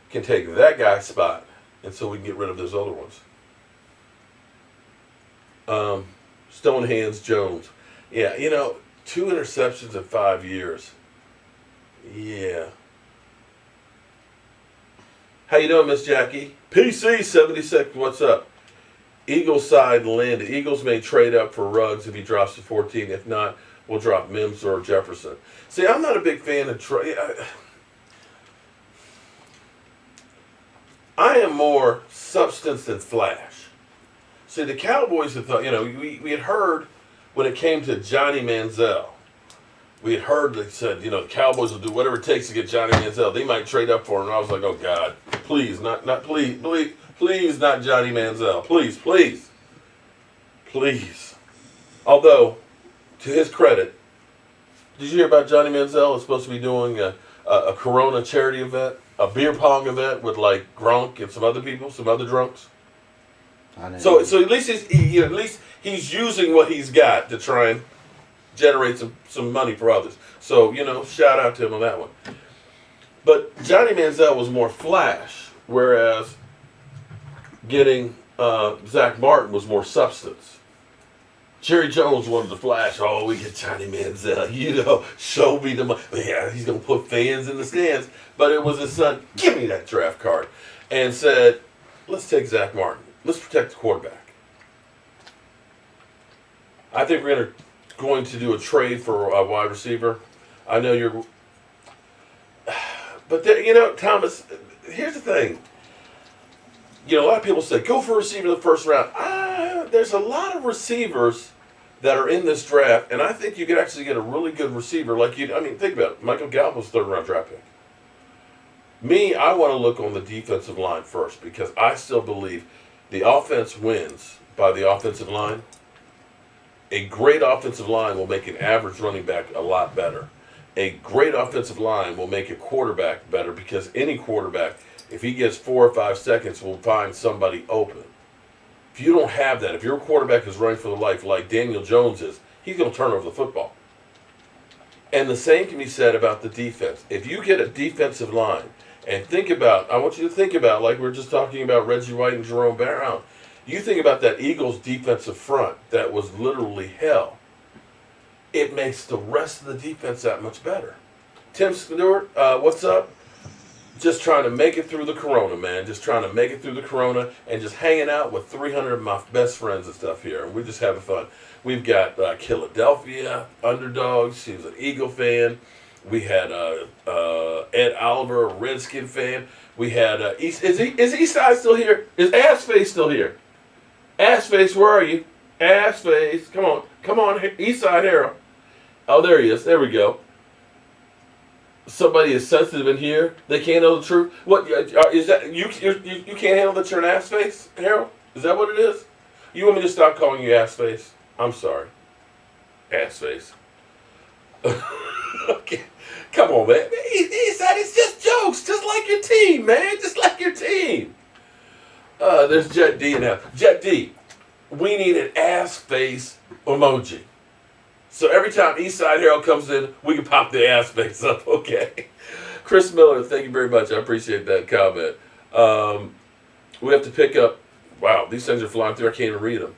can take that guy's spot, and so we can get rid of those other ones. Stonehands Jones. Yeah, 2 interceptions in 5 years. Yeah. How you doing, Miss Jackie? PC 76, what's up? Eagles side landed. Eagles may trade up for Ruggs if he drops to 14. If not, we'll drop Mims or Jefferson. See, I'm not a big fan of trade. I am more substance than flash. See, the Cowboys had thought, we had heard when it came to Johnny Manziel, we had heard they said, the Cowboys will do whatever it takes to get Johnny Manziel. They might trade up for him. And I was like, oh, God, please, please, not Johnny Manziel. Please. Although, to his credit, did you hear about Johnny Manziel is supposed to be doing a Corona charity event, a beer pong event with like Gronk and some other people, some other drunks? So at least he's using what he's got to try and generate some money for others. So, shout out to him on that one. But Johnny Manziel was more flash, whereas getting Zach Martin was more substance. Jerry Jones wanted to flash. Oh, we get Johnny Manziel. Show me the money. Yeah, he's going to put fans in the stands. But it was his son, give me that draft card. And said, let's take Zach Martin. Let's protect the quarterback. I think we're going to do a trade for a wide receiver. I know you're... But, Thomas, here's the thing. A lot of people say, go for a receiver in the first round. There's a lot of receivers that are in this draft, and I think you could actually get a really good receiver. Think about it. Michael Gallup was a third-round draft pick. Me, I want to look on the defensive line first because I still believe the offense wins by the offensive line. A great offensive line will make an average running back a lot better. A great offensive line will make a quarterback better because any quarterback, if he gets 4 or 5 seconds, will find somebody open. If you don't have that, if your quarterback is running for the life like Daniel Jones is, he's going to turn over the football. And the same can be said about the defense. If you get a defensive line, and I want you to think about, like we were just talking about Reggie White and Jerome Brown, you think about that Eagles defensive front that was literally hell. It makes the rest of the defense that much better. Tim Stewart, what's up? Just trying to make it through the Corona, man. Just trying to make it through the Corona and just hanging out with 300 of my best friends and stuff here. And we're just having fun. We've got Philadelphia underdogs. She was an Eagle fan. We had Ed Oliver, a Redskin fan. We had is Eastside still here? Is Assface still here? Assface, where are you? Assface, come on, Eastside Harold. Oh, there he is. There we go. Somebody is sensitive in here. They can't know the truth. What is that? You can't handle that you're an ass face, Harold? Is that what it is? You want me to stop calling you ass face? I'm sorry. Ass face. Okay. Come on, man. It's just jokes. Just like your team, man. Just like your team. There's Jet D now. Jet D, we need an ass face emoji. So every time Eastside Harold comes in, we can pop the ass face up, okay? Chris Miller, thank you very much. I appreciate that comment. We have to pick up... Wow, these things are flying through. I can't even read them.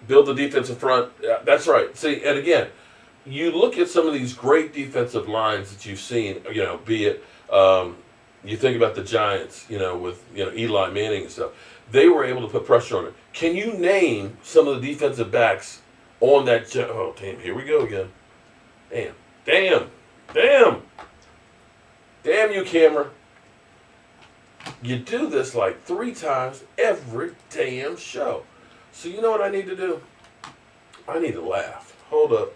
Build the defensive front. Yeah, that's right. See, and again, you look at some of these great defensive lines that you've seen, be it... you think about the Giants, with Eli Manning and stuff. They were able to put pressure on it. Can you name some of the defensive backs on that? Oh, damn, here we go again. Damn you, camera. You do this like 3 times every damn show. So you know what I need to do? I need to laugh. Hold up.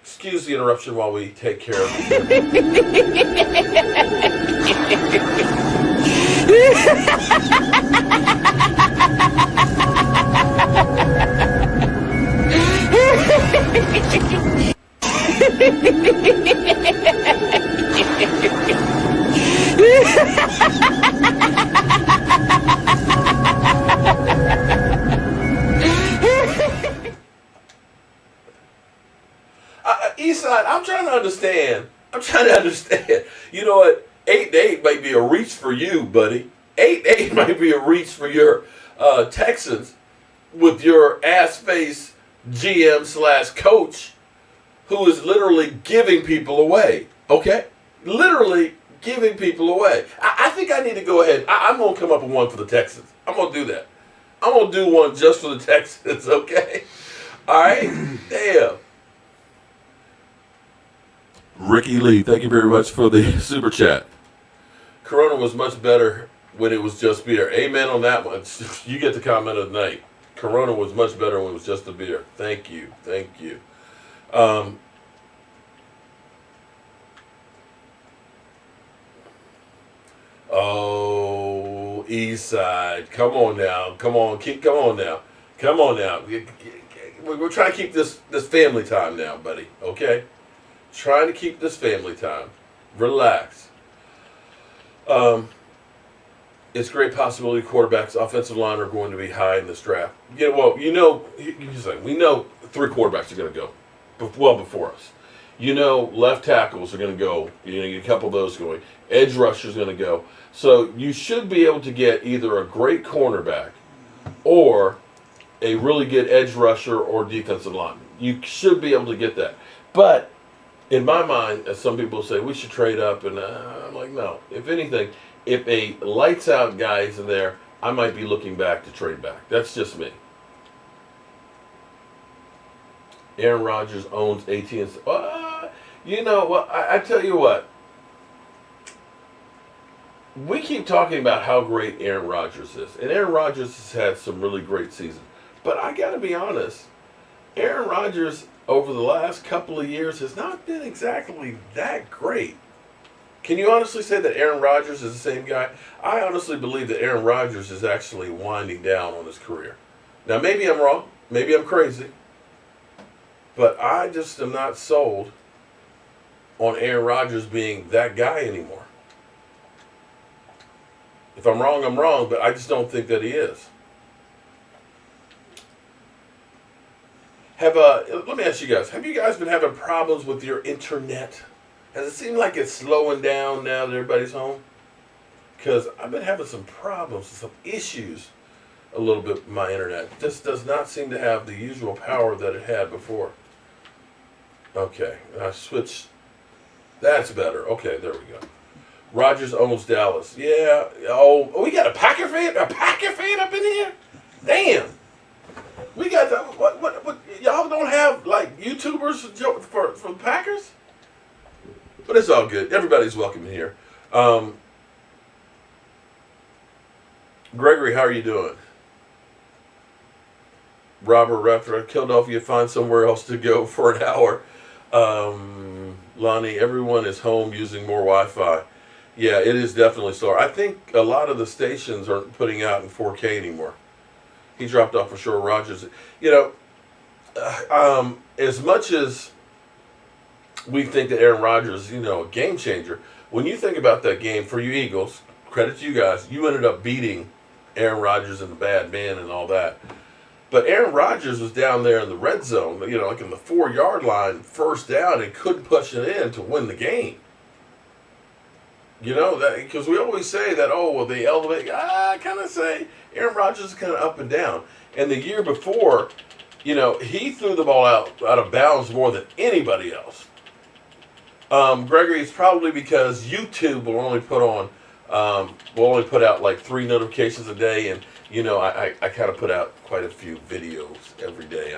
Excuse the interruption while we take care of it. to understand. You know what? 8-8 might be a reach for you, buddy. 8-8 might be a reach for your Texans with your ass-face GM/coach who is literally giving people away. Okay? Literally giving people away. I think I need to go ahead. I'm going to come up with one for the Texans. I'm going to do that. I'm going to do one just for the Texans, okay? All right? Damn. Ricky Lee, thank you very much for the super chat. Corona was much better when it was just beer. Amen on that one. You get the comment of the night. Corona was much better when it was just a beer. Thank you. Thank you. Oh, East Side. Come on now. Come on now. We're trying to keep this family time now, buddy. Okay? Trying to keep this family time. Relax. It's a great possibility quarterbacks, offensive line are going to be high in this draft. Yeah, well, we know 3 quarterbacks are going to go well before us. Left tackles are going to go. You get a couple of those going. Edge rushers are going to go. So you should be able to get either a great cornerback or a really good edge rusher or defensive lineman. You should be able to get that. But in my mind, as some people say, we should trade up, and I'm like, no. If anything, if a lights-out guy is in there, I might be looking back to trade back. That's just me. Aaron Rodgers owns AT&T. I tell you what. We keep talking about how great Aaron Rodgers is, and Aaron Rodgers has had some really great seasons. But I got to be honest, Aaron Rodgers over the last couple of years has not been exactly that great. Can you honestly say that Aaron Rodgers is the same guy? I honestly believe that Aaron Rodgers is actually winding down on his career. Now, maybe I'm wrong. Maybe I'm crazy. But I just am not sold on Aaron Rodgers being that guy anymore. If I'm wrong, I'm wrong, but I just don't think that he is. Let me ask you guys, have you guys been having problems with your internet? Has it seemed like it's slowing down now that everybody's home? Because I've been having some problems, some issues a little bit with my internet. It just does not seem to have the usual power that it had before. Okay, I switched. That's better. Okay, there we go. Rodgers owns Dallas. Yeah. Oh, we got a Packer fan up in here? Damn. We got what y'all don't have like YouTubers for the Packers? But it's all good. Everybody's welcome here. Gregory, how are you doing? Robert Raptor, Philadelphia, find somewhere else to go for an hour. Lonnie, everyone is home using more Wi-Fi. Yeah, it is definitely slower. I think a lot of the stations aren't putting out in 4K anymore. He dropped off for sure. Rodgers, as much as we think that Aaron Rodgers is, a game changer, when you think about that game for you Eagles, credit to you guys, you ended up beating Aaron Rodgers and the bad man and all that. But Aaron Rodgers was down there in the red zone, like in the 4-yard line, first down, and couldn't push it in to win the game. Because we always say that, they elevate. I kind of say Aaron Rodgers is kind of up and down. And the year before, he threw the ball out of bounds more than anybody else. Gregory, it's probably because YouTube will only put out like 3 notifications a day, and I kind of put out quite a few videos every day.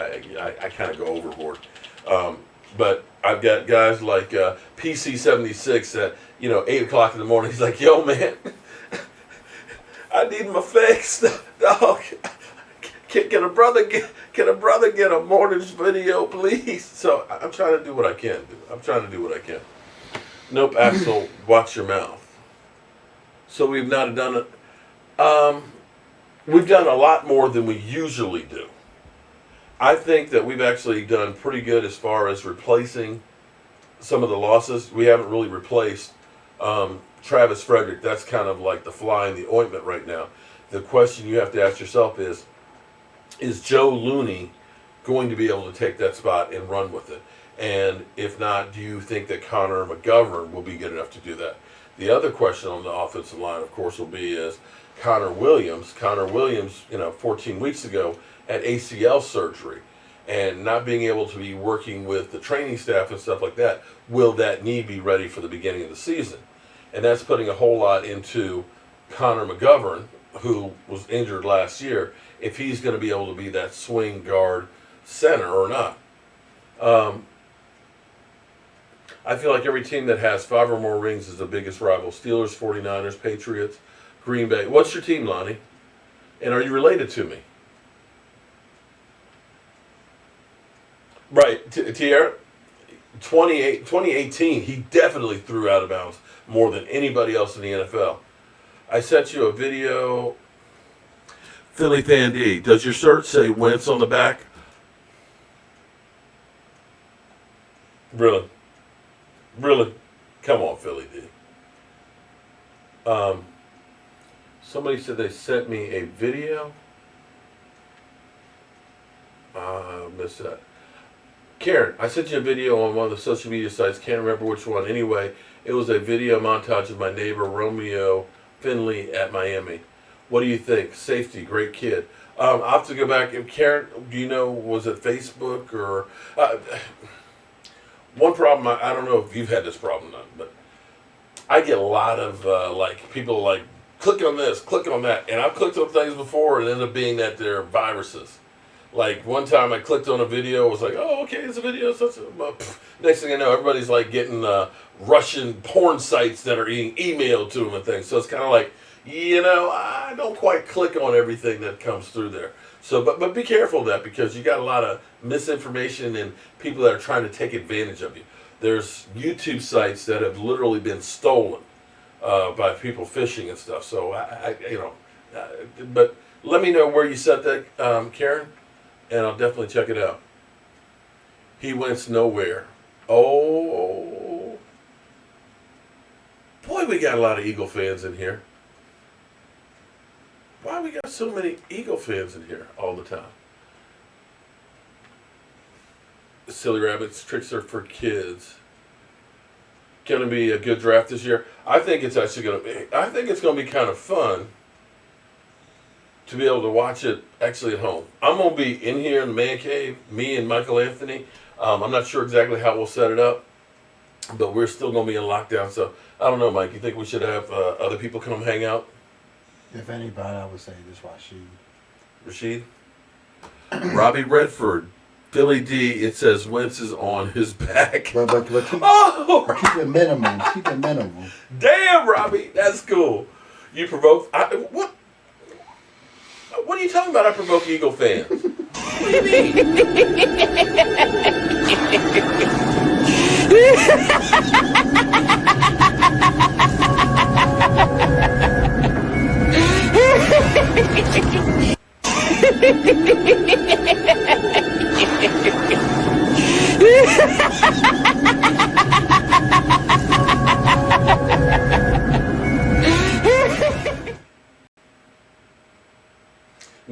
I kind of go overboard. But I've got guys like PC76 at 8 o'clock in the morning. He's like, "Yo, man, I need my fix, dog. Can a brother get a morning's video, please?" So I'm trying to do what I can do. Nope, Axel, watch your mouth. So we've not done it. We've done a lot more than we usually do. I think that we've actually done pretty good as far as replacing some of the losses. We haven't really replaced Travis Frederick. That's kind of like the fly in the ointment right now. The question you have to ask yourself is Joe Looney going to be able to take that spot and run with it? And if not, do you think that Connor McGovern will be good enough to do that? The other question on the offensive line, of course, will be is Connor Williams. Connor Williams, 14 weeks ago had ACL surgery and not being able to be working with the training staff and stuff like that. Will that knee be ready for the beginning of the season? And that's putting a whole lot into Connor McGovern, who was injured last year, if he's going to be able to be that swing guard center or not. I feel like every team that has 5 or more rings is the biggest rival. Steelers, 49ers, Patriots, Green Bay. What's your team, Lonnie? And are you related to me? Right. Tierra, 2018, he definitely threw out of bounds more than anybody else in the NFL. I sent you a video. Philly Fan D, does your shirt say Wentz on the back? Really? Really? Come on, Philly D. Somebody said they sent me a video. I missed that. Karen, I sent you a video on one of the social media sites. Can't remember which one. Anyway, it was a video montage of my neighbor Romeo Finley at Miami. What do you think? Safety, great kid. I'll have to go back. Karen, do you know, was it Facebook or... one problem, I don't know if you've had this problem or not, but I get a lot of, people like, click on this, click on that. And I've clicked on things before and it ended up being that they're viruses. Like, one time I clicked on a video, was like, oh, okay, it's a video. Next thing I know, everybody's, like, getting Russian porn sites that are being emailed to them and things. So it's kind of like, I don't quite click on everything that comes through there. So, but be careful of that, because you got a lot of misinformation and people that are trying to take advantage of you. There's YouTube sites that have literally been stolen by people phishing and stuff. So, but let me know where you sent that, Karen, and I'll definitely check it out. He went nowhere. Oh, boy, we got a lot of Eagle fans in here. Why we got so many Eagle fans in here all the time? Silly Rabbits, tricks are for kids. Going to be a good draft this year. I think it's actually going to be. I think it's going to be kind of fun to be able to watch it actually at home. I'm going to be in here in the man cave, me and Michael Anthony. I'm not sure exactly how we'll set it up, but we're still going to be in lockdown. So I don't know, Mike. You think we should have other people come hang out? If anybody, I would say just Rashid. Rashid? Robbie Redford. Philly D, it says Wentz is on his back. But keep it minimum. Keep it minimum. Damn, Robbie. That's cool. You provoke... What are you talking about? I provoke Eagle fans. What do you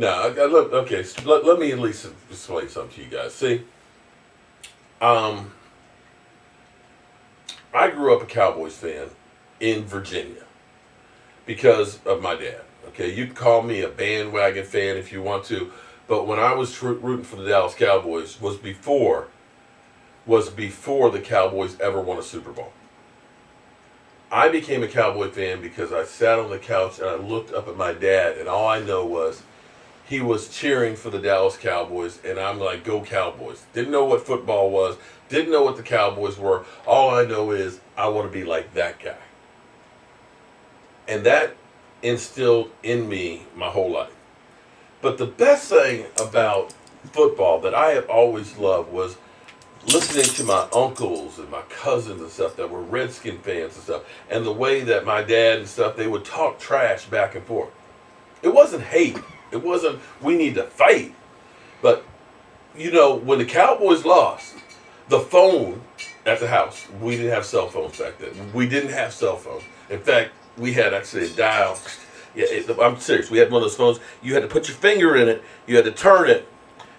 No, look, okay, let me at least explain something to you guys. See, I grew up a Cowboys fan in Virginia because of my dad. Okay, you can call me a bandwagon fan if you want to, but when I was rooting for the Dallas Cowboys was before the Cowboys ever won a Super Bowl. I became a Cowboy fan because I sat on the couch and I looked up at my dad, and all I know was he was cheering for the Dallas Cowboys, and I'm like, go Cowboys. Didn't know what football was, didn't know what the Cowboys were. All I know is I want to be like that guy. And that instilled in me my whole life. But the best thing about football that I have always loved was listening to my uncles and my cousins and stuff that were Redskin fans and stuff, and the way that my dad and stuff, they would talk trash back and forth. It wasn't hate. It wasn't, we need to fight. But, when the Cowboys lost, the phone at the house, we didn't have cell phones back then. We didn't have cell phones. In fact, we had actually a dial. Yeah, I'm serious. We had one of those phones. You had to put your finger in it. You had to turn it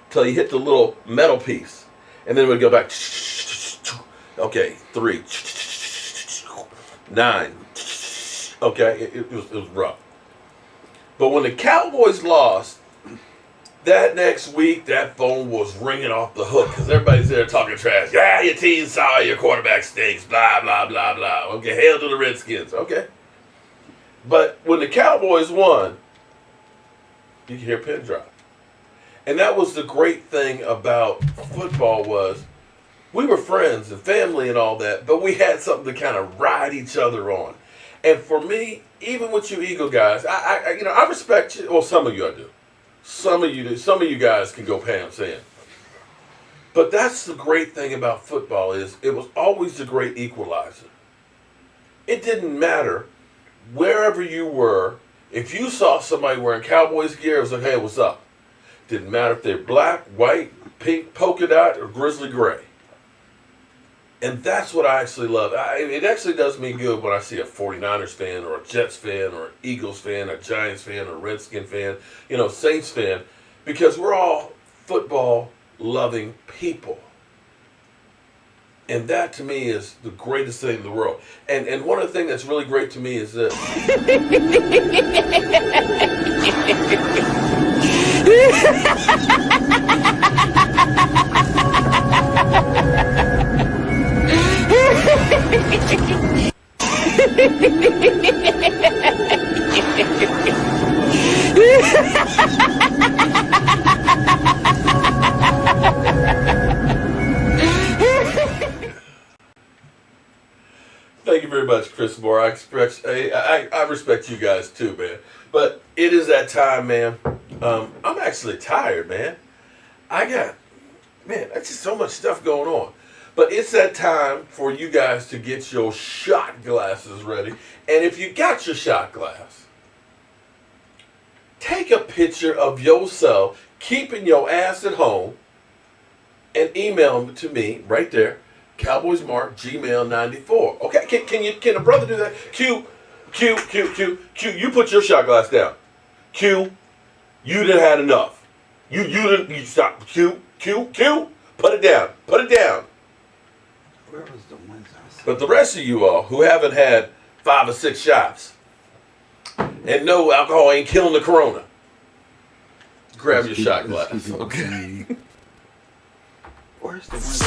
till you hit the little metal piece. And then it would go back. Okay, 3. 9. Okay, it was rough. But when the Cowboys lost, that next week, that phone was ringing off the hook because everybody's there talking trash. Yeah, your team sorry, your quarterback stinks, blah, blah, blah, blah. Okay, hail to the Redskins. Okay. But when the Cowboys won, you could hear a pin drop. And that was the great thing about football was we were friends and family and all that, but we had something to kind of ride each other on. And for me, even with you Eagle guys, I respect you. Well, some of you I do. Some of you do. Some of you guys can go Pam saying. But that's the great thing about football is it was always the great equalizer. It didn't matter wherever you were. If you saw somebody wearing Cowboys gear, it was like, hey, what's up? Didn't matter if they're black, white, pink, polka dot, or grizzly gray. And that's what I actually love. It actually does me good when I see a 49ers fan or a Jets fan or an Eagles fan, a Giants fan, or a Redskin fan, Saints fan, because we're all football-loving people. And that to me is the greatest thing in the world. And one of the things that's really great to me is this. Thank you very much, Chris Moore. I respect you guys too, man. But it is that time, man. I'm actually tired, man. That's just so much stuff going on. But it's that time for you guys to get your shot glasses ready. And if you got your shot glass, take a picture of yourself keeping your ass at home and email them to me right there, CowboysMark@gmail.com. Okay, can a brother do that? Q, you put your shot glass down. Q, you done had enough. You stop. Q, put it down. Where was the ones I saw? But the rest of you all who haven't had 5 or 6 shots and no alcohol ain't killing the corona, grab your shot glass. Okay. Where's the ones?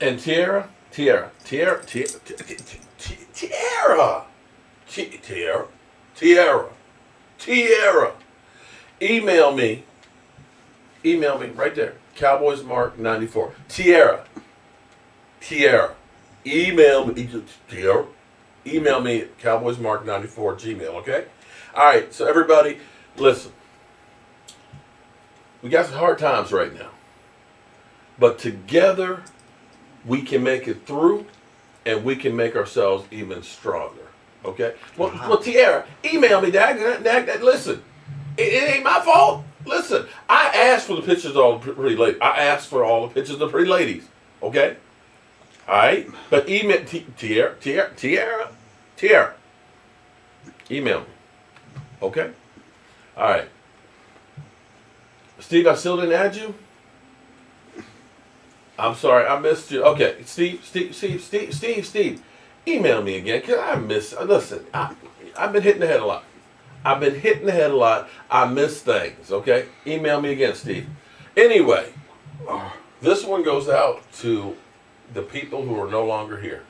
And Tiara, email me right there, CowboysMark94. Tiara, email me at CowboysMark94 okay? All right, so everybody, listen. We got some hard times right now. But together, we can make it through, and we can make ourselves even stronger. Okay. Well, Tierra, email me, Dak. Listen, it ain't my fault. Listen, I asked for the pictures of all the pretty ladies. I asked for all the pictures of the pretty ladies. Okay. All right. But email Tierra. Email me. Okay. All right. Steve, I still didn't add you. I'm sorry, I missed you. Okay, Steve. Email me again, cause listen, I've been hitting the head a lot. I miss things, okay? Email me again, Steve. Anyway, this one goes out to the people who are no longer here.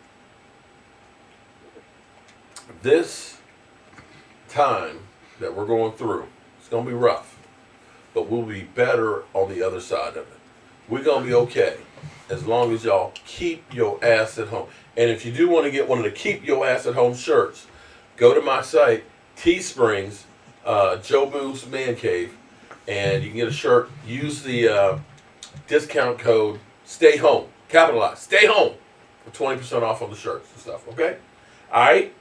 This time that we're going through, it's going to be rough, but we'll be better on the other side of it. We're going to be okay as long as y'all keep your ass at home. And if you do want to get one of the Keep Your Ass at Home shirts, go to my site, Teesprings, Joe Boo's Man Cave, and you can get a shirt. Use the discount code Stay Home, capitalize, Stay Home, for 20% off on the shirts and stuff, okay? All right?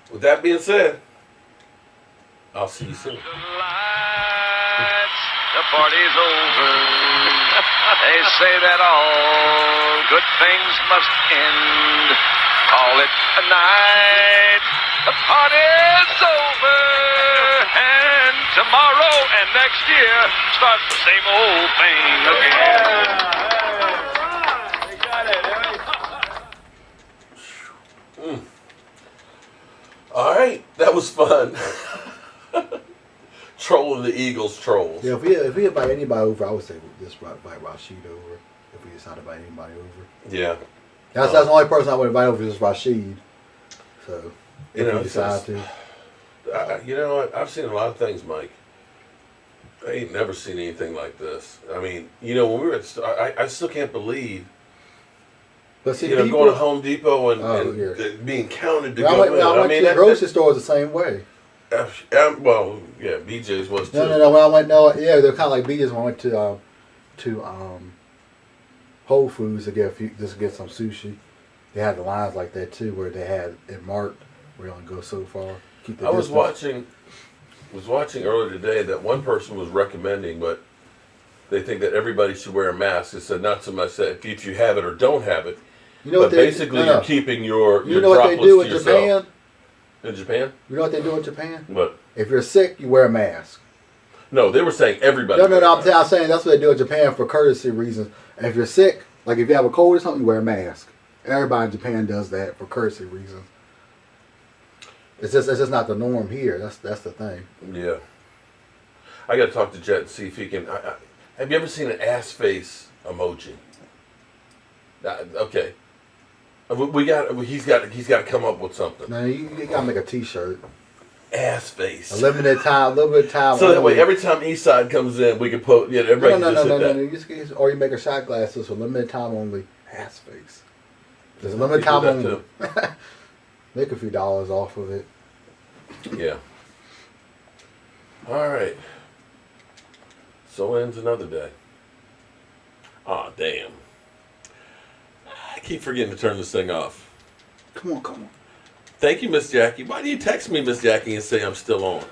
With that being said, I'll see you soon. The party's over. They say that all good things must end. Call it a night. The party's over. And tomorrow and next year starts the same old thing again. We got it. All right, that was fun. Trolling the Eagles trolls. Yeah, if we invite anybody over, I would say just invite Rashid over. If we decide to invite anybody over. Yeah. That's the only person I would invite over is Rashid. So, if we decide to. You know what? I've seen a lot of things, Mike. I ain't never seen anything like this. I mean, you know, when we were at, I still can't believe, But see, going to Home Depot and being counted to go in. I went to the grocery store the same way. Well, yeah, BJ's was too. No. When I went, they're kind of like BJ's when I went to Whole Foods to get some sushi. They had the lines like that too, where they had it marked. We're gonna go so far. Keep the distance. was watching earlier today that one person was recommending, but they think that everybody should wear a mask. It said not so much that if you have it or don't have it, but basically you're keeping your what they do in Japan? In Japan? You know what they do in Japan? What? If you're sick, you wear a mask. No, they were saying everybody. No. I'm saying that's what they do in Japan for courtesy reasons. And if you're sick, like if you have a cold or something, you wear a mask. Everybody in Japan does that for courtesy reasons. It's just not the norm here. That's the thing. Yeah. I got to talk to Jet and see if he can. Have you ever seen an ass face emoji? Okay. He's got to come up with something. No, you got to make a T-shirt. Ass face. A little bit of time. So that way, every time Eastside comes in, we can put. Yeah, everybody can just hit that. Or you make a shot glasses for limited time only. Ass face. There's a limited time only. Make a few dollars off of it. Yeah. All right. So ends another day. Aw, damn. I keep forgetting to turn this thing off. Come on. Thank you, Miss Jackie. Why do you text me, Miss Jackie, and say I'm still on?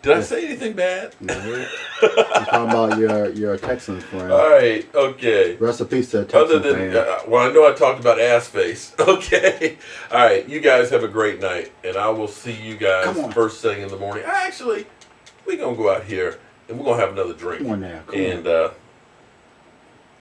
Did I say anything bad? You're talking about your Texans friend. All right, okay. Rest in peace to Texans fan. Well, I know I talked about ass face. Okay. All right, you guys have a great night, and I will see you guys first thing in the morning. Actually, we're going to go out here, and we're going to have another drink. Come on now. Come on.